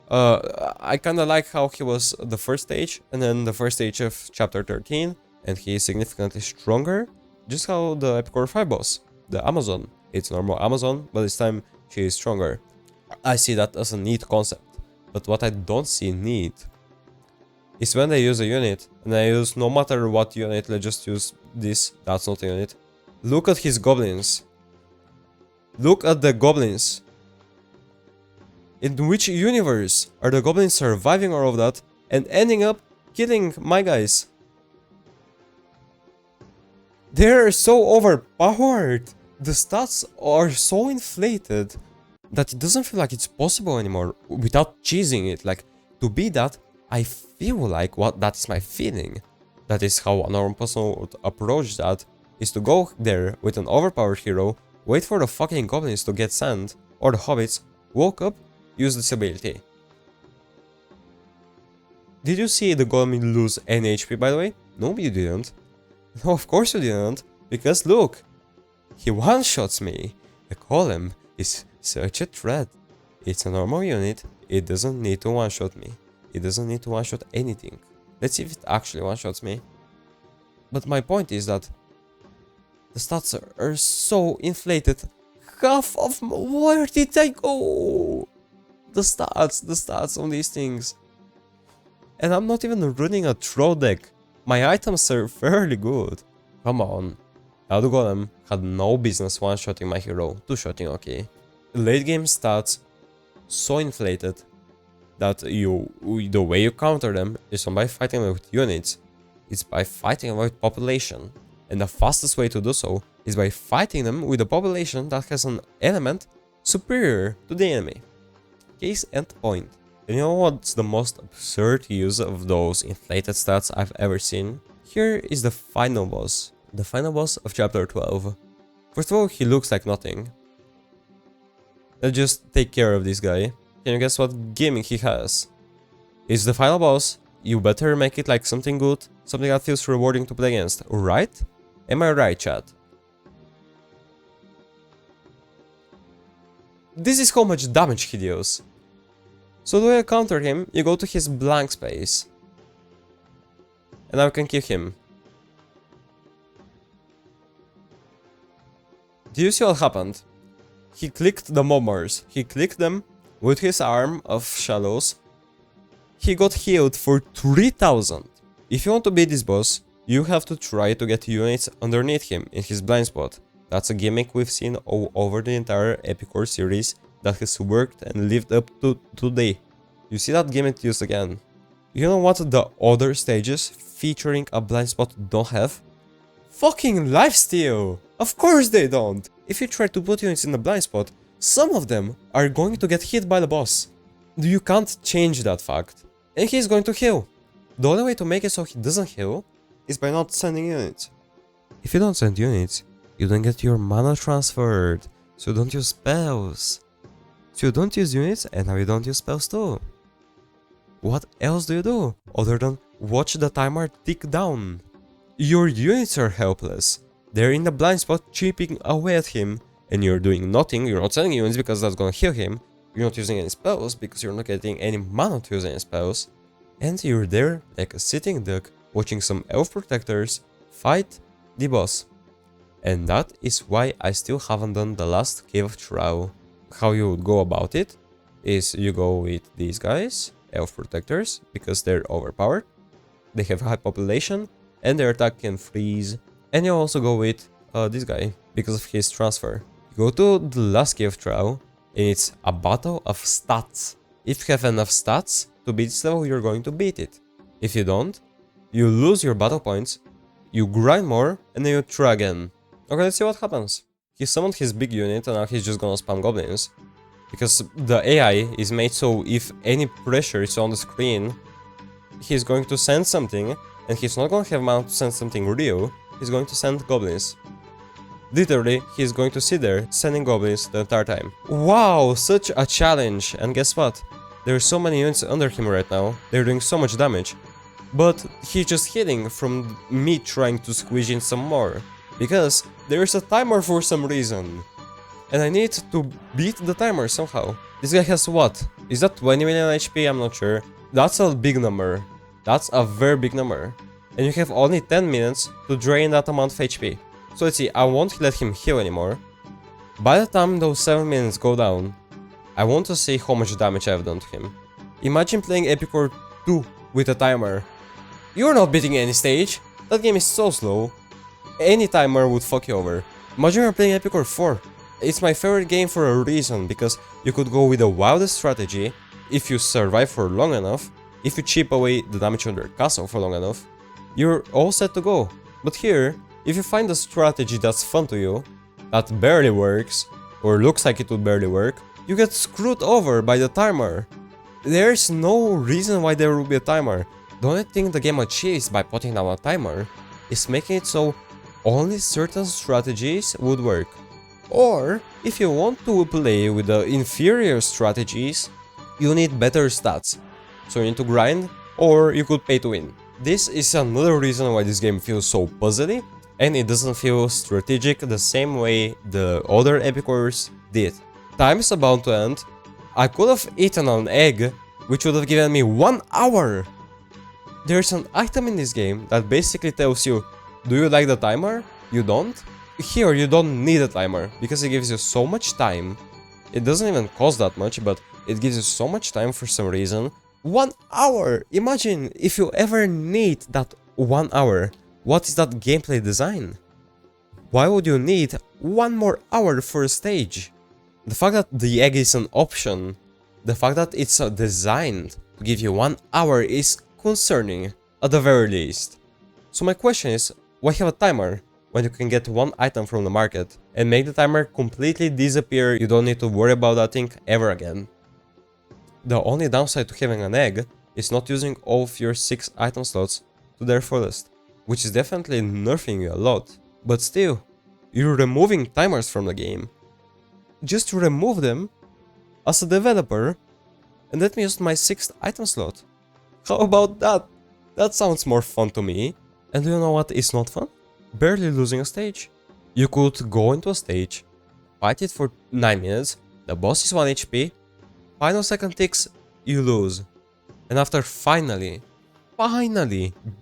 I kinda like how he was the first stage, and then the first stage of chapter 13, and he is significantly stronger. Just how the Epic War 5 boss, the Amazon. It's normal Amazon, but this time she is stronger. I see that as a neat concept. But what I don't see neat is when they use a unit, and I use no matter what unit, let's just use this, that's not a unit. Look at his goblins. Look at the goblins. In which universe are the goblins surviving all of that and ending up killing my guys? They're so overpowered. The stats are so inflated that it doesn't feel like it's possible anymore without cheesing it. Like, to be that, I feel like that is my feeling. That is how a normal person would approach that, is to go there with an overpowered hero, wait for the fucking goblins to get sent, or the hobbits, woke up, use this ability. Did you see the golem lose any HP, by the way? No, you didn't. No, of course you didn't, because look, he one-shots me. The golem is such a threat. It's a normal unit, it doesn't need to one-shot me. It doesn't need to one-shot anything. Let's see if it actually one-shots me. But my point is that the stats are so inflated. Half of where did I go? The stats on these things. And I'm not even running a throw deck. My items are fairly good. Come on. Now the golem had no business one-shotting my hero. Two-shotting, okay. Late game stats so inflated that the way you counter them is not by fighting them with units. It's by fighting them with population. And the fastest way to do so is by fighting them with a population that has an element superior to the enemy. Case in point. And you know what's the most absurd use of those inflated stats I've ever seen? Here is the final boss. The final boss of chapter 12. First of all, he looks like nothing. Let's just take care of this guy. Can you guess what gimmick he has? It's the final boss. You better make it like something good, something that feels rewarding to play against, right? Am I right, chat? This is how much damage he deals. So the way I counter him, you go to his blank space. And now you can kill him. Do you see what happened? He clicked the mobbers. He clicked them with his arm of shallows. He got healed for 3000. If you want to beat this boss, you have to try to get units underneath him in his blind spot. That's a gimmick we've seen all over the entire Epic War series that has worked and lived up to today. You see that gimmick used again. You know what the other stages featuring a blind spot don't have? Fucking lifesteal! Of course they don't! If you try to put units in the blind spot, some of them are going to get hit by the boss. You can't change that fact. And he's going to heal. The only way to make it so he doesn't heal is by not sending units. If you don't send units, you don't get your mana transferred, so you don't use spells. So you don't use units, and now you don't use spells too. What else do you do, other than watch the timer tick down? Your units are helpless. They're in the blind spot chipping away at him, and you're doing nothing. You're not sending units because that's gonna heal him. You're not using any spells because you're not getting any mana to use any spells. And you're there like a sitting duck watching some elf protectors fight the boss. And that is why I still haven't done the last Cave of Trow. How you would go about it is you go with these guys, elf protectors, because they're overpowered. They have high population and their attack can freeze. And you also go with this guy because of his transfer. You go to the last Cave of Trow and it's a battle of stats. If you have enough stats to beat this level, you're going to beat it. If you don't, you lose your battle points, you grind more, and then you try again. Okay, let's see what happens. He summoned his big unit and now he's just gonna spam goblins. Because the AI is made so if any pressure is on the screen, he's going to send something, and he's not gonna have mana to send something real, he's going to send goblins. Literally, he's going to sit there sending goblins the entire time. Wow, such a challenge! And guess what? There are so many units under him right now, they're doing so much damage. But he's just hitting from me trying to squeeze in some more. Because There's a timer for some reason. And I need to beat the timer somehow. This guy has what? Is that 20 million HP? I'm not sure. That's a big number. That's a very big number. And you have only 10 minutes to drain that amount of HP. So let's see, I won't let him heal anymore. By the time those 7 minutes go down, I want to see how much damage I've done to him. Imagine playing Epic War 2 with a timer. You're not beating any stage. That game is so slow. Any timer would fuck you over. Imagine you're playing Epic War 4. It's my favorite game for a reason, because you could go with the wildest strategy if you survive for long enough, if you chip away the damage on their castle for long enough, you're all set to go. But here, if you find a strategy that's fun to you, that barely works, or looks like it would barely work, you get screwed over by the timer. There's no reason why there will be a timer. The only thing the game achieves by putting down a timer is making it so only certain strategies would work. Or, if you want to play with the inferior strategies, you need better stats. So you need to grind, or you could pay to win. This is another reason why this game feels so puzzly, and it doesn't feel strategic the same way the other Epic Wars did. Time is about to end. I could have eaten an egg, which would have given me 1 hour. There's an item in this game that basically tells you, do you like the timer? You don't? Here you don't need a timer, because it gives you so much time. It doesn't even cost that much, but it gives you so much time for some reason. 1 hour! Imagine if you ever need that 1 hour. What is that gameplay design? Why would you need 1 more hour for a stage? The fact that the egg is an option, the fact that it's designed to give you 1 hour is concerning, at the very least. So my question is, why have a timer when you can get 1 item from the market and make the timer completely disappear? You don't need to worry about that thing ever again. The only downside to having an egg is not using all of your 6 item slots to their fullest, which is definitely nerfing you a lot. But still, you're removing timers from the game. Just remove them as a developer and let me use my 6th item slot. How about that? That sounds more fun to me. And do you know what is not fun? Barely losing a stage. You could go into a stage, fight it for 9 minutes, the boss is 1 HP, final second ticks, you lose. And after finally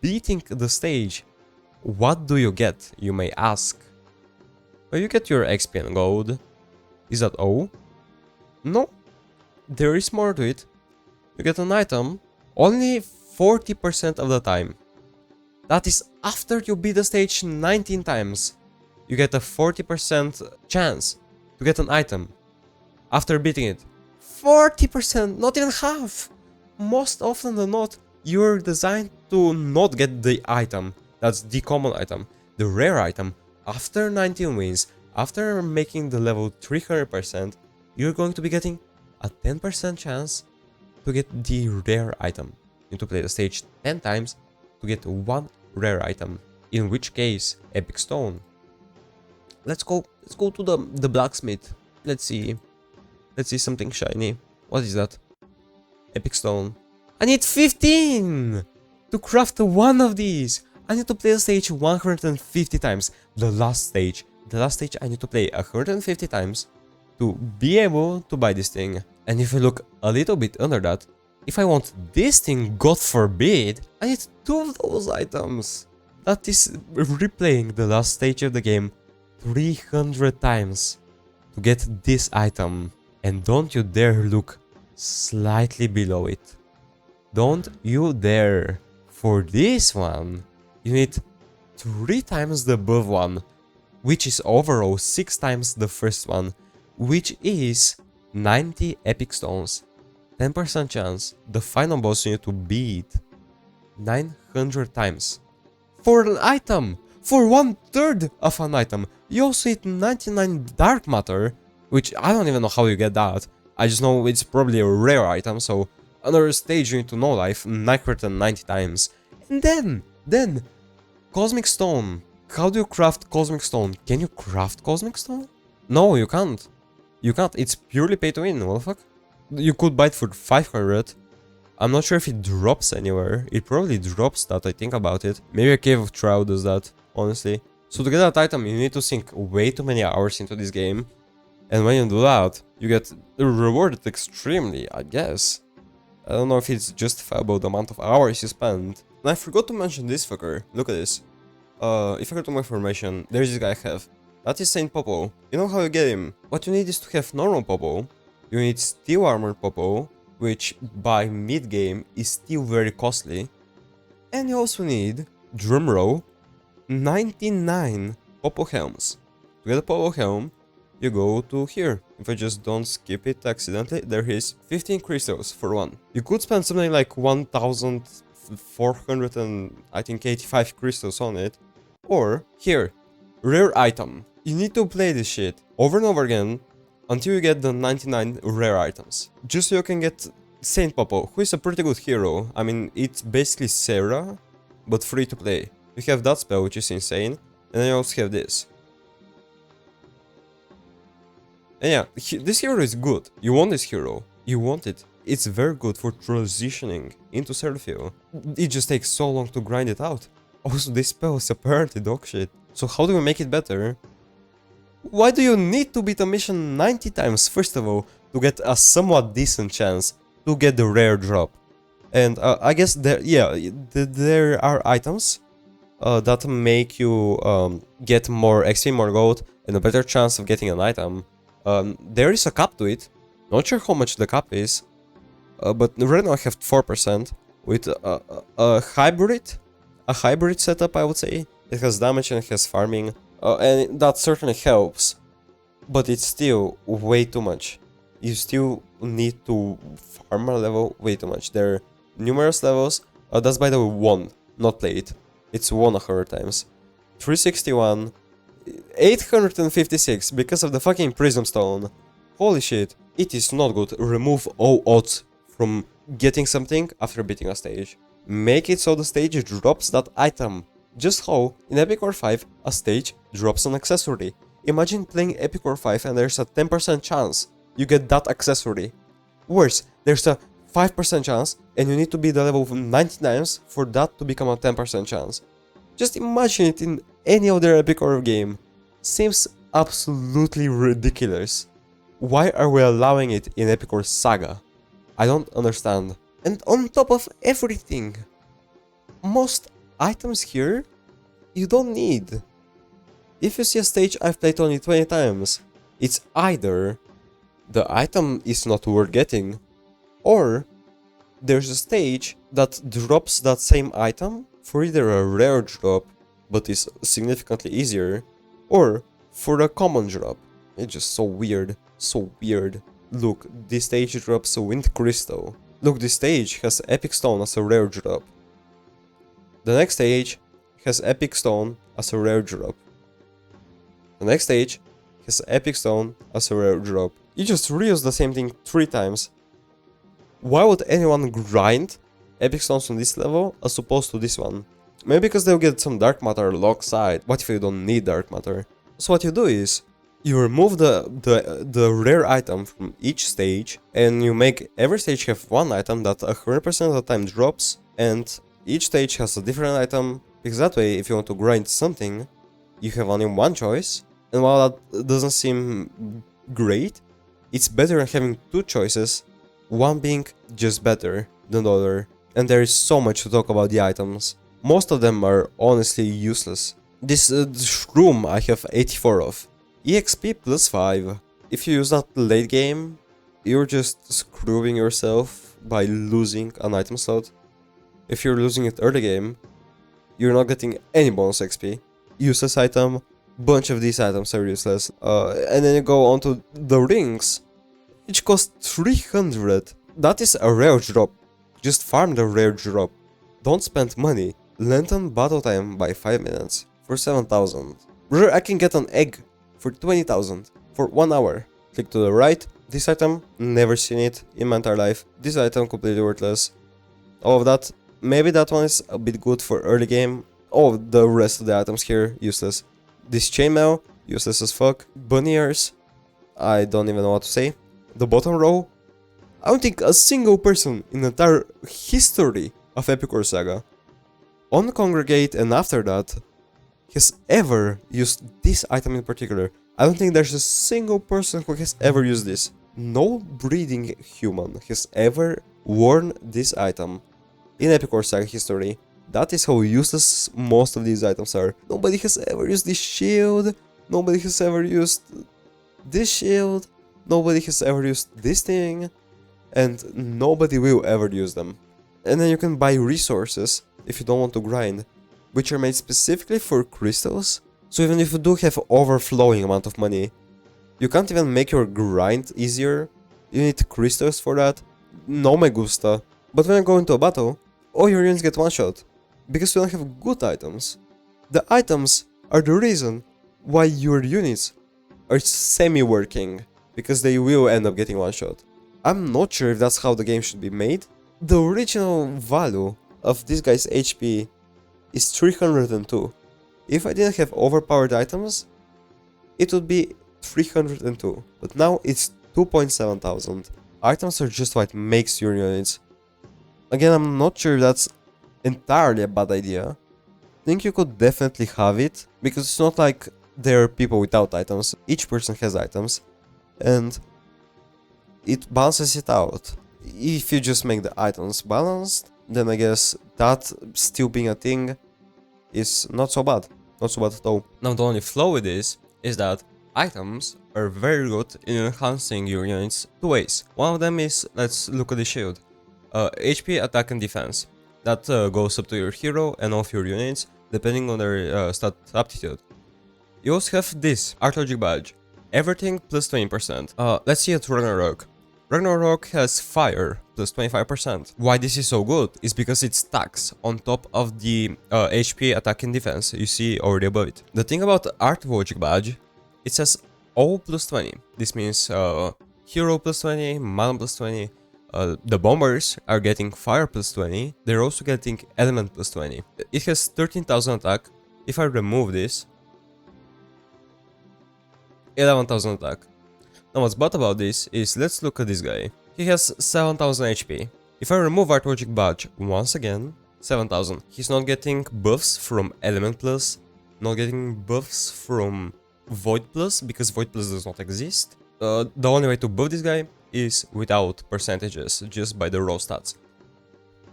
beating the stage, what do you get, you may ask? Well, you get your XP and gold. Is that all? No, there is more to it. You get an item only 40% of the time. That is after you beat the stage 19 times. You get a 40% chance to get an item after beating it. 40%, not even half. Most often than not, you're designed to not get the item. That's the common item. The rare item, after 19 wins, after making the level 300%, you're going to be getting a 10% chance to get the rare item. You need to play the stage 10 times to get 1 rare item. In which case, Epic Stone. Let's go to the blacksmith. Let's see something shiny. What is that? Epic Stone. I need 15 to craft one of these. I need to play the stage 150 times. The last stage I need to play 150 times to be able to buy this thing. And if you look a little bit under that, if I want this thing, God forbid, I need 2 of those items. That is replaying the last stage of the game 300 times to get this item. And don't you dare look slightly below it. Don't you dare. For this one, you need 3 times the above one, which is overall 6 times the first one, which is 90 epic stones. 10% chance the final boss you need to beat 900 times. For an item! For 1/3 of an item! You also need 99 dark matter, which I don't even know how you get that. I just know it's probably a rare item, so another stage you need to know life 990 times. And then, Cosmic Stone. How do you craft Cosmic Stone? Can you craft Cosmic Stone? No, you can't. You can't, it's purely pay to win, what the fuck? You could buy it for 500. I'm not sure if it drops anywhere. It probably drops that, I think about it. Maybe a Cave of Trial does that, honestly. So to get that item, you need to sink way too many hours into this game. And when you do that, you get rewarded extremely, I guess. I don't know if it's justifiable the amount of hours you spend. And I forgot to mention this fucker. Look at this. If I go to my formation, there's this guy I have. That is Saint Popo. You know how you get him. What you need is to have normal Popo. You need steel armored Popo, which by mid-game is still very costly. And you also need, drumroll, 99 Popo helms. To get a Popo helm, you go to here. If I just don't skip it accidentally, there is 15 crystals for one. You could spend something like 1,400 and I think 85 crystals on it. Or here, rare item. You need to play this shit over and over again until you get the 99 rare items. Just so you can get Saint Popo, who is a pretty good hero. I mean, it's basically Sarah, but free to play. You have that spell, which is insane, and then you also have this. And yeah, this hero is good. You want this hero. You want it. It's very good for transitioning into Seraphiel. It just takes so long to grind it out. Also, this spell is apparently dog shit. So how do we make it better? Why do you need to beat a mission 90 times, first of all, to get a somewhat decent chance to get the rare drop? And I guess there are items that make you get more XP, more gold, and a better chance of getting an item. There is a cap to it. Not sure how much the cap is, but right now I have 4% with a hybrid setup, I would say. It has damage and it has farming, and that certainly helps, but it's still way too much. You still need to farm a level way too much. There are numerous levels. That's by the way 1, not played. It's 100 times. 361, 856 because of the fucking Prism Stone. Holy shit, it is not good. Remove all odds from getting something after beating a stage. Make it so the stage drops that item. Just how in Epic War 5 a stage drops an accessory. Imagine playing Epic War 5 and there's a 10% chance you get that accessory. Worse, there's a 5% chance and you need to be the level of 90 times for that to become a 10% chance. Just imagine it in any other Epic War game. Seems absolutely ridiculous. Why are we allowing it in Epic War Saga? I don't understand. And on top of everything, most items here you don't need. If you see a stage I've played only 20 times, it's either the item is not worth getting, or there's a stage that drops that same item for either a rare drop, but is significantly easier, or for a common drop. It's just so weird, so weird. Look, this stage drops a Wind Crystal. Look, this stage has Epic Stone as a rare drop. The next stage has Epic Stone as a rare drop. The next stage has Epic Stone as a rare drop. You just reuse the same thing 3 times. Why would anyone grind Epic Stones on this level as opposed to this one? Maybe because they'll get some Dark Matter alongside. What if you don't need Dark Matter? So what you do is, you remove the rare item from each stage, and you make every stage have one item that 100% of the time drops, and each stage has a different item, because that way, if you want to grind something, you have only one choice, and while that doesn't seem great, it's better than having 2 choices, one being just better than the other. And there is so much to talk about the items. Most of them are honestly useless. This shroom I have 84 of. EXP plus 5. If you use that late game, you're just screwing yourself by losing an item slot. If you're losing it early game, you're not getting any bonus XP. Useless item, bunch of these items are useless. And then you go on to the rings, which cost 300. That is a rare drop. Just farm the rare drop. Don't spend money. Lengthen battle time by 5 minutes for 7,000. Brother, I can get an egg for 20,000 for 1 hour. Click to the right. This item, never seen it in my entire life. This item completely worthless. All of that, maybe that one is a bit good for early game. All of the rest of the items here, useless. This chainmail, useless as fuck. Bunny ears, I don't even know what to say. The bottom row, I don't think a single person in the entire history of Epic War Saga. On Congregate and after that has ever used this item in particular. I don't think there's a single person who has ever used this. No breeding human has ever worn this item in Epic War Saga history. That is how useless most of these items are. Nobody has ever used this shield. Nobody has ever used this shield. Nobody has ever used this thing. And nobody will ever use them. And then you can buy resources if you don't want to grind, which are made specifically for crystals. So even if you do have overflowing amount of money, you can't even make your grind easier. You need crystals for that. No me gusta. But when you go into a battle, all your units get one shot. Because you don't have good items. The items are the reason why your units are semi-working. Because they will end up getting one shot. I'm not sure if that's how the game should be made. The original value of this guy's HP is 302. If I didn't have overpowered items, it would be 302. But now it's 2.7 thousand. Items are just what makes your units. Again, I'm not sure if that's entirely a bad idea. I think you could definitely have it, because it's not like there are people without items. Each person has items, and it balances it out. If you just make the items balanced, then I guess that still being a thing is not so bad. Not so bad at all. Now the only flaw with this is that items are very good in enhancing your units two ways. One of them is, let's look at the shield. HP, attack and defense. That goes up to your hero and all of your units, depending on their stat aptitude. You also have this, archaeologic badge. Everything plus 20%. Let's see at Ragnarok. Ragnarok has fire plus 25%. Why this is so good is because it stacks on top of the HP, attack and defense you see already above it. The thing about archaeologic badge, it says all plus 20. This means hero plus 20, man plus 20. The bombers are getting fire plus 20. They're also getting element plus 20. It has 13,000 attack. If I remove this, 11,000 attack. Now what's bad about this is, let's look at this guy. He has 7,000 HP. If I remove archaeologic badge once again, 7,000. He's not getting buffs from element plus, not getting buffs from void plus, because void plus does not exist. The only way to buff this guy is without percentages, just by the raw stats.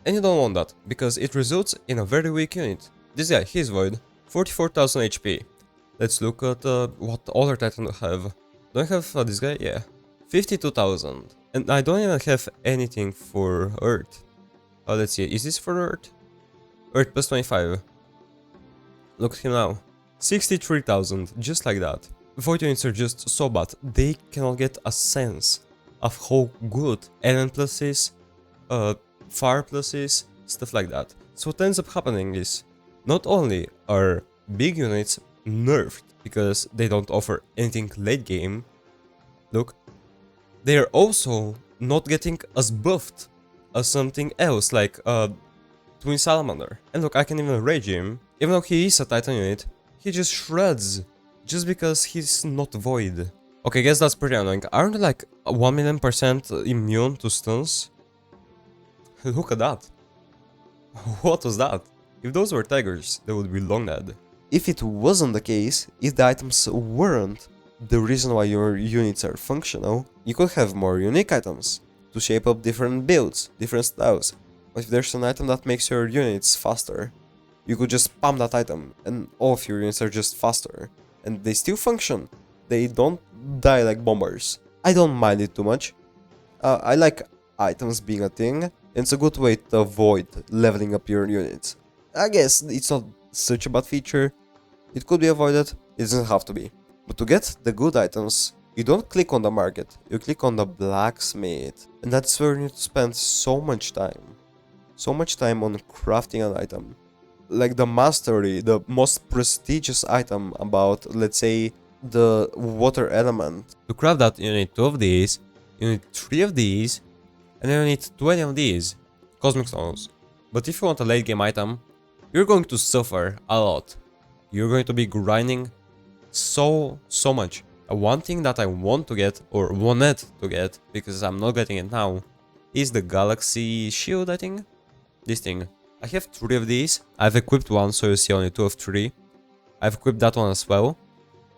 And you don't want that, because it results in a very weak unit. This guy, he's void, 44,000 HP. Let's look at what other titans have. Do I have this guy? Yeah. 52,000. And I don't even have anything for Earth. Let's see, is this for Earth? Earth plus 25. Look at him now. 63,000, just like that. Void units are just so bad. They cannot get a sense of how good element plus is, fire plus is, stuff like that. So what ends up happening is, not only are big units nerfed because they don't offer anything late game, look, they are also not getting as buffed as something else like Twin Salamander. And look, I can even rage him, even though he is a Titan unit, he just shreds just because he's not void. Okay, I guess that's pretty annoying. Aren't they like 1,000,000% immune to stuns? Look at that. What was that? If those were tigers, they would be long dead. If it wasn't the case, if the items weren't the reason why your units are functional, you could have more unique items to shape up different builds, different styles. But if there's an item that makes your units faster, you could just spam that item and all of your units are just faster. And they still function. They don't die like bombers. I don't mind it too much. I like items being a thing, and it's a good way to avoid leveling up your units. I guess it's not such a bad feature. It could be avoided, it doesn't have to be. But to get the good items, you don't click on the market, you click on the blacksmith. And that's where you need to spend so much time. So much time on crafting an item. Like the mastery, the most prestigious item about, let's say, the water element. To craft that, you need 2 of these, you need 3 of these, and then you need 20 of these cosmic stones. But if you want a late game item, you're going to suffer a lot. You're going to be grinding so much. One thing that I want to get, or wanted to get, because I'm not getting it now, is the Galaxy Shield, I think? This thing. I have 3 of these. I've equipped one, so you see only 2 of 3. I've equipped that one as well.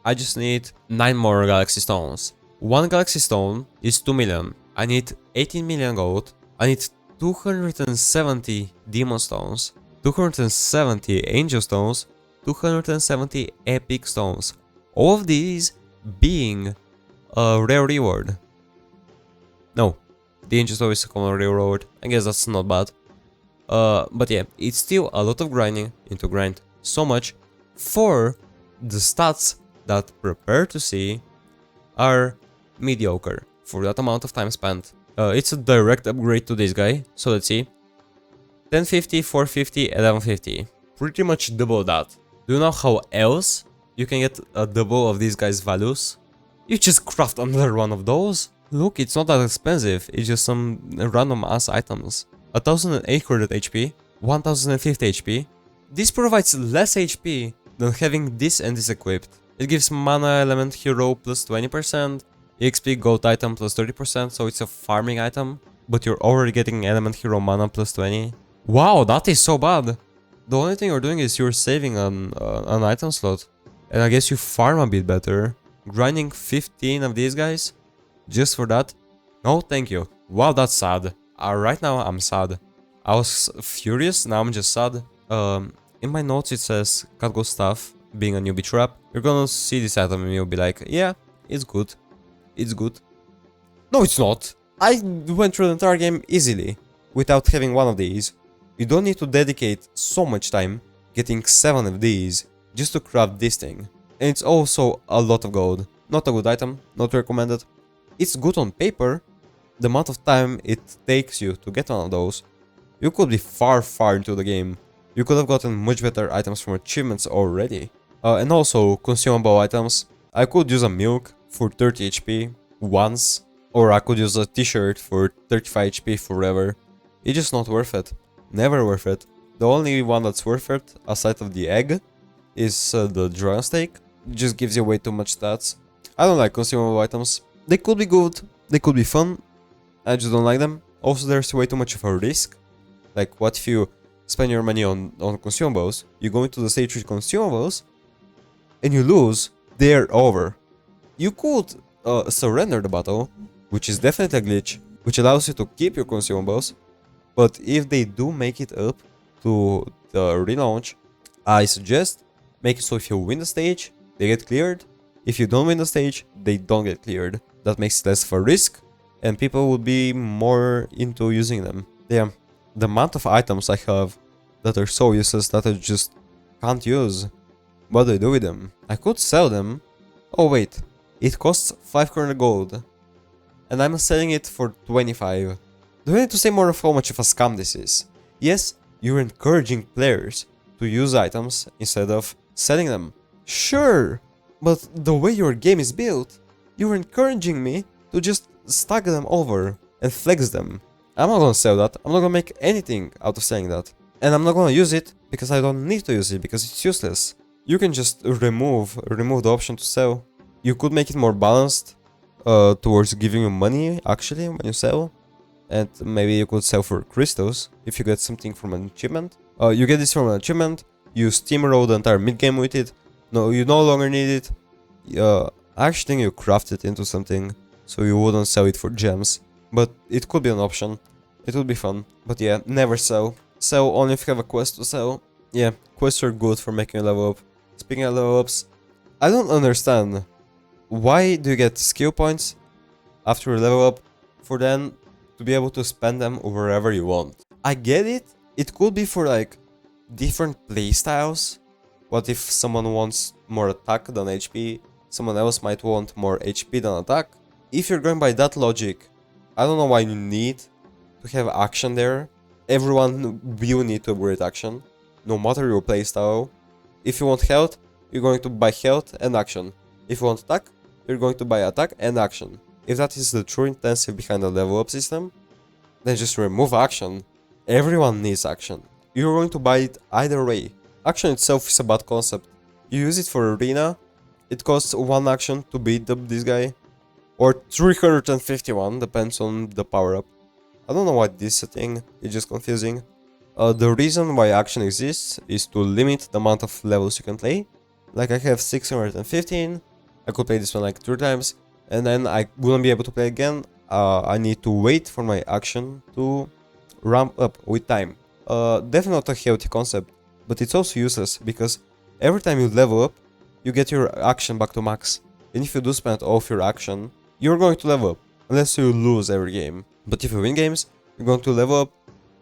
I just need 9 more Galaxy Stones. One Galaxy Stone is 2 million. I need 18 million gold. I need 270 Demon Stones, 270 Angel Stones, 270 Epic Stones. All of these being a rare reward. No, the Angel Stone is a common reward. I guess that's not bad. But yeah, it's still a lot of grinding. You need to grind so much for the stats that prepare to see are mediocre for that amount of time spent. It's a direct upgrade to this guy, so let's see. 1050, 450, 1150. Pretty much double that. Do you know how else you can get a double of these guys' values? You just craft another one of those. Look, it's not that expensive, it's just some random ass items. 1800 HP, 1050 HP. This provides less HP than having this and this equipped. It gives mana element hero plus 20%, EXP gold item plus 30%, so it's a farming item, but you're already getting element hero mana plus 20. Wow, that is so bad. The only thing you're doing is you're saving an item slot, and I guess you farm a bit better. Grinding 15 of these guys just for that? No, thank you. Wow, that's sad. Right now I'm sad. I was furious, now I'm just sad. In my notes it says Catgo stuff being a newbie trap. You're gonna see this item and you'll be like, yeah, it's good. It's good. No, it's not. I went through the entire game easily without having one of these. You don't need to dedicate so much time getting 7 of these just to craft this thing. And it's also a lot of gold. Not a good item, not recommended. It's good on paper. The amount of time it takes you to get one of those, you could be far into the game. You could have gotten much better items from achievements already. And also consumable items. I could use a milk for 30 HP once, or I could use a t-shirt for 35 HP forever. It's just not worth it. Never worth it. The only one that's worth it, aside of the egg, is the dragon steak. It just gives you way too much stats. I don't like consumable items. They could be good, they could be fun, I just don't like them. Also, there's way too much of a risk. Like, what if you spend your money on consumables, you go into the stage with consumables, and you lose, they're over. You could surrender the battle, which is definitely a glitch, which allows you to keep your consumables, but if they do make it up to the relaunch, I suggest make it so if you win the stage, they get cleared. If you don't win the stage, they don't get cleared. That makes it less of a risk, and people will be more into using them. Yeah, the amount of items I have that are so useless that I just can't use. What do I do with them? I could sell them. Oh wait, it costs 500 gold, and I'm selling it for 25. Do I need to say more of how much of a scam this is? Yes, you're encouraging players to use items instead of selling them. Sure, but the way your game is built, you're encouraging me to just stack them over and flex them. I'm not gonna sell that, I'm not gonna make anything out of selling that. And I'm not gonna use it because I don't need to use it, because it's useless. You can just remove the option to sell. You could make it more balanced towards giving you money actually when you sell. And maybe you could sell for crystals if you get something from an achievement. You get this from an achievement, you steamroll the entire mid-game with it. No, you no longer need it. I actually think you craft it into something, so you wouldn't sell it for gems. But it could be an option. It would be fun. But yeah, never sell. Sell only if you have a quest to sell. Yeah, quests are good for making a level up. Speaking of level ups, I don't understand. Why do you get skill points after you level up for then to be able to spend them wherever you want? I get it. It could be for like different playstyles. What if someone wants more attack than HP? Someone else might want more HP than attack. If you're going by that logic, I don't know why you need to have action there. Everyone will need to upgrade action, no matter your playstyle. If you want health, you're going to buy health and action. If you want attack, you're going to buy attack and action. If that is the true intention behind the level up system, then just remove action. Everyone needs action. You're going to buy it either way. Action itself is a bad concept. You use it for arena, it costs 1 action to beat up this guy, or 351, depends on the power up. I don't know why this is a thing, it's just confusing. The reason why action exists is to limit the amount of levels you can play, Like I have 615, I could play this one like 3 times, and then I wouldn't be able to play again. I need to wait for my action to ramp up with time. Definitely not a healthy concept, but it's also useless because every time you level up, you get your action back to max. And if you do spend all of your action, you're going to level up, unless you lose every game. But if you win games, you're going to level up,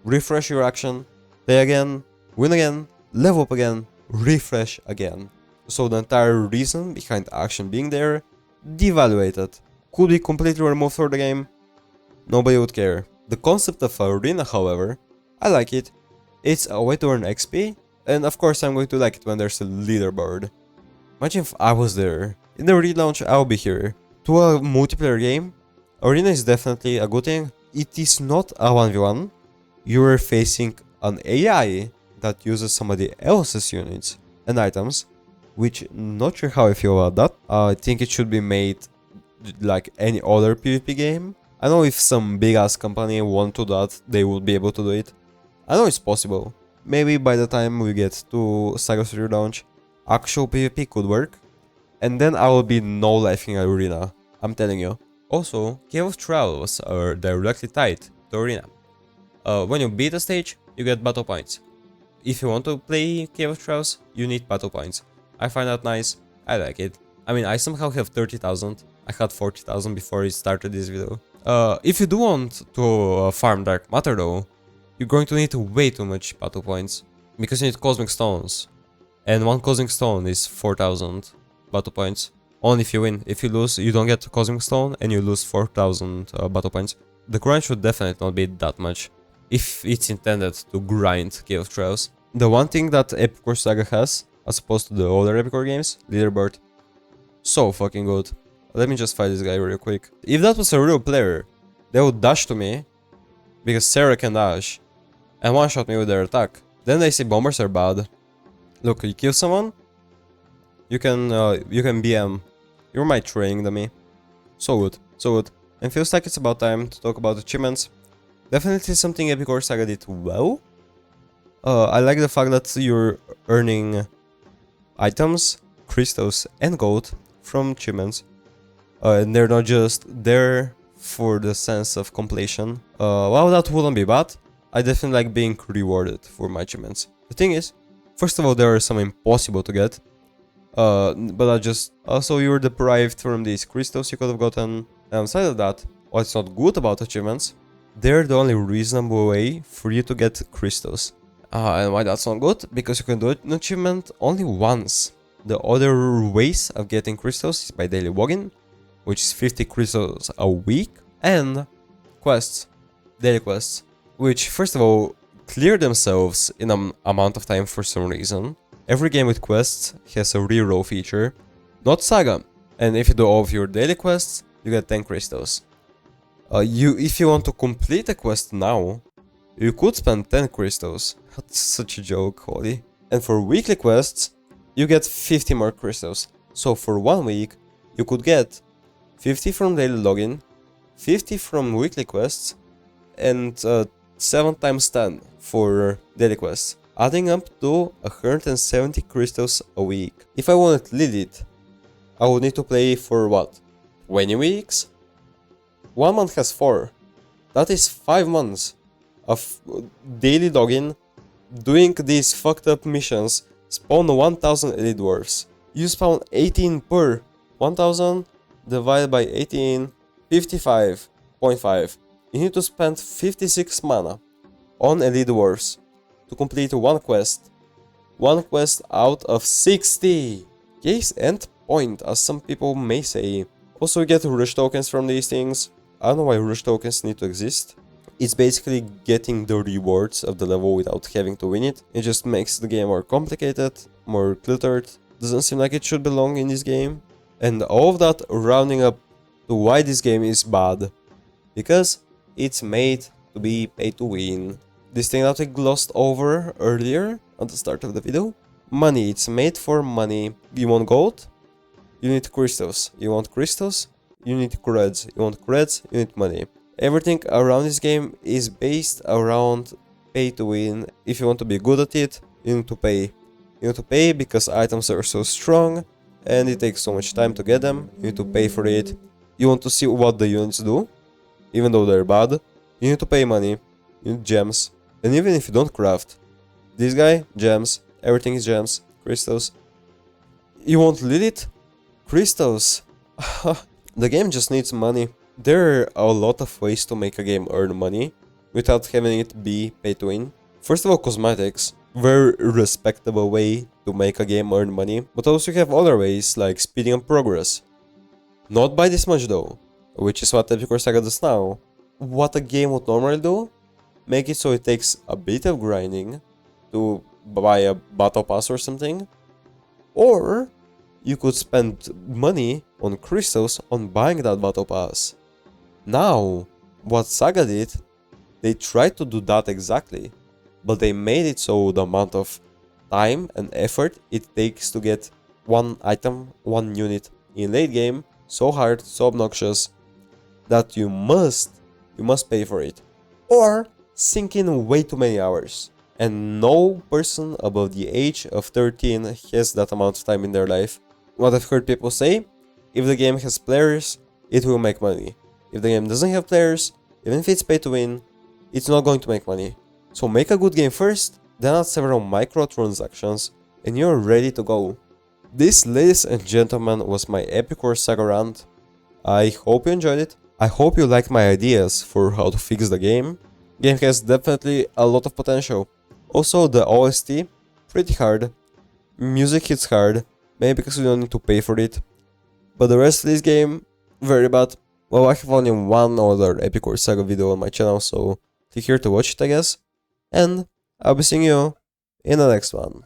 refresh your action, play again, win again, level up again, refresh again. So the entire reason behind action being there, devaluated. Could be completely removed for the game, nobody would care. The concept of arena, however, I like it. It's a way to earn XP, and of course I'm going to like it when there's a leaderboard. Imagine if I was there. In the relaunch, I'll be here. To a multiplayer game, arena is definitely a good thing. It is not a 1v1. You're facing an AI that uses somebody else's units and items, which not sure how I feel about that. I think it should be made like any other PvP game. I know if some big ass company want to do that, they would be able to do it. I know it's possible. Maybe by the time we get to Saga 3 launch, actual PvP could work. And then I will be no lifing arena, I'm telling you. Also, Cave of Trials are directly tied to arena. When you beat a stage, you get battle points. If you want to play Cave of Trials, you need battle points. I find that nice, I like it. I mean, I somehow have 30,000. I had 40,000 before I started this video. If you do want to farm Dark Matter though, you're going to need way too much battle points. Because you need Cosmic Stones. And one Cosmic Stone is 4,000 battle points. Only if you win. If you lose, you don't get Cosmic Stone and you lose 4,000 battle points. The grind should definitely not be that much, if it's intended to grind Cave of Trials. The one thing that Epic War Saga has, as opposed to the other Epic War games, leaderboard. So fucking good. Let me just fight this guy real quick. If that was a real player, they would dash to me, because Sarah can dash, and one-shot me with their attack. Then they say bombers are bad. Look, you kill someone, you can BM. You're my training dummy. So good, so good. And feels like it's about time to talk about achievements. Definitely something Epic War Saga did well. I like the fact that you're earning items, crystals, and gold from achievements. And they're not just there for the sense of completion. Well, that wouldn't be bad. I definitely like being rewarded for my achievements. The thing is, first of all, there are some impossible to get. But I just... Also, you're deprived from these crystals you could have gotten. And outside of that, what's not good about achievements, they're the only reasonable way for you to get crystals. And why that's not good? Because you can do an achievement only once. The other ways of getting crystals is by daily login, which is 50 crystals a week, and quests, daily quests, which first of all clear themselves in an amount of time for some reason. Every game with quests has a reroll feature, not Saga, and if you do all of your daily quests, you get 10 crystals. If you want to complete a quest now, you could spend 10 crystals. That's such a joke, holy. And for weekly quests, you get 50 more crystals. So for 1 week, you could get 50 from daily login, 50 from weekly quests, and 7 times 10 for daily quests, adding up to 170 crystals a week. If I wanted Lilith, I would need to play for what? 20 weeks? 1 month has 4. That is 5 months of daily login, doing these fucked up missions, spawn 1000 elite dwarfs. You spawn 18 per 1000, divided by 18, 55.5. You need to spend 56 mana on elite dwarfs to complete one quest. One quest out of 60. Case end point, as some people may say. Also, you get rush tokens from these things. I don't know why rush tokens need to exist. It's basically getting the rewards of the level without having to win it. It just makes the game more complicated, more cluttered. Doesn't seem like it should belong in this game. And all of that rounding up to why this game is bad. Because it's made to be pay to win. This thing that we glossed over earlier at the start of the video. Money, it's made for money. You want gold? You need crystals. You want crystals? You need creds. You want creds? You need money. Everything around this game is based around pay to win. If you want to be good at it, you need to pay. You need to pay because items are so strong and it takes so much time to get them. You need to pay for it. You want to see what the units do, even though they're bad. You need to pay money. You need gems. And even if you don't craft, this guy, gems, everything is gems, crystals. You want Lilith? Crystals. The game just needs money. There are a lot of ways to make a game earn money without having it be pay to win. First of all, cosmetics. Very respectable way to make a game earn money. But also you have other ways like speeding up progress. Not by this much though, which is what Epic War Saga does now. What a game would normally do, make it so it takes a bit of grinding to buy a battle pass or something. Or you could spend money on crystals on buying that battle pass. Now, what Saga did, they tried to do that exactly, but they made it so the amount of time and effort it takes to get one item, one unit in late game, so hard, so obnoxious, that you must pay for it. Or sink in way too many hours. And no person above the age of 13 has that amount of time in their life. What I've heard people say, if the game has players, it will make money. If the game doesn't have players, even if it's pay to win, it's not going to make money. So make a good game first, then add several microtransactions, and you're ready to go. This, ladies and gentlemen, was my Epic War Saga rant. I hope you enjoyed it. I hope you liked my ideas for how to fix the game. Game has definitely a lot of potential. Also, the OST, pretty hard. Music hits hard, maybe because you don't need to pay for it. But the rest of this game, very bad. Well, I have only one other Epic War Saga video on my channel, so click here to watch it, I guess. And I'll be seeing you in the next one.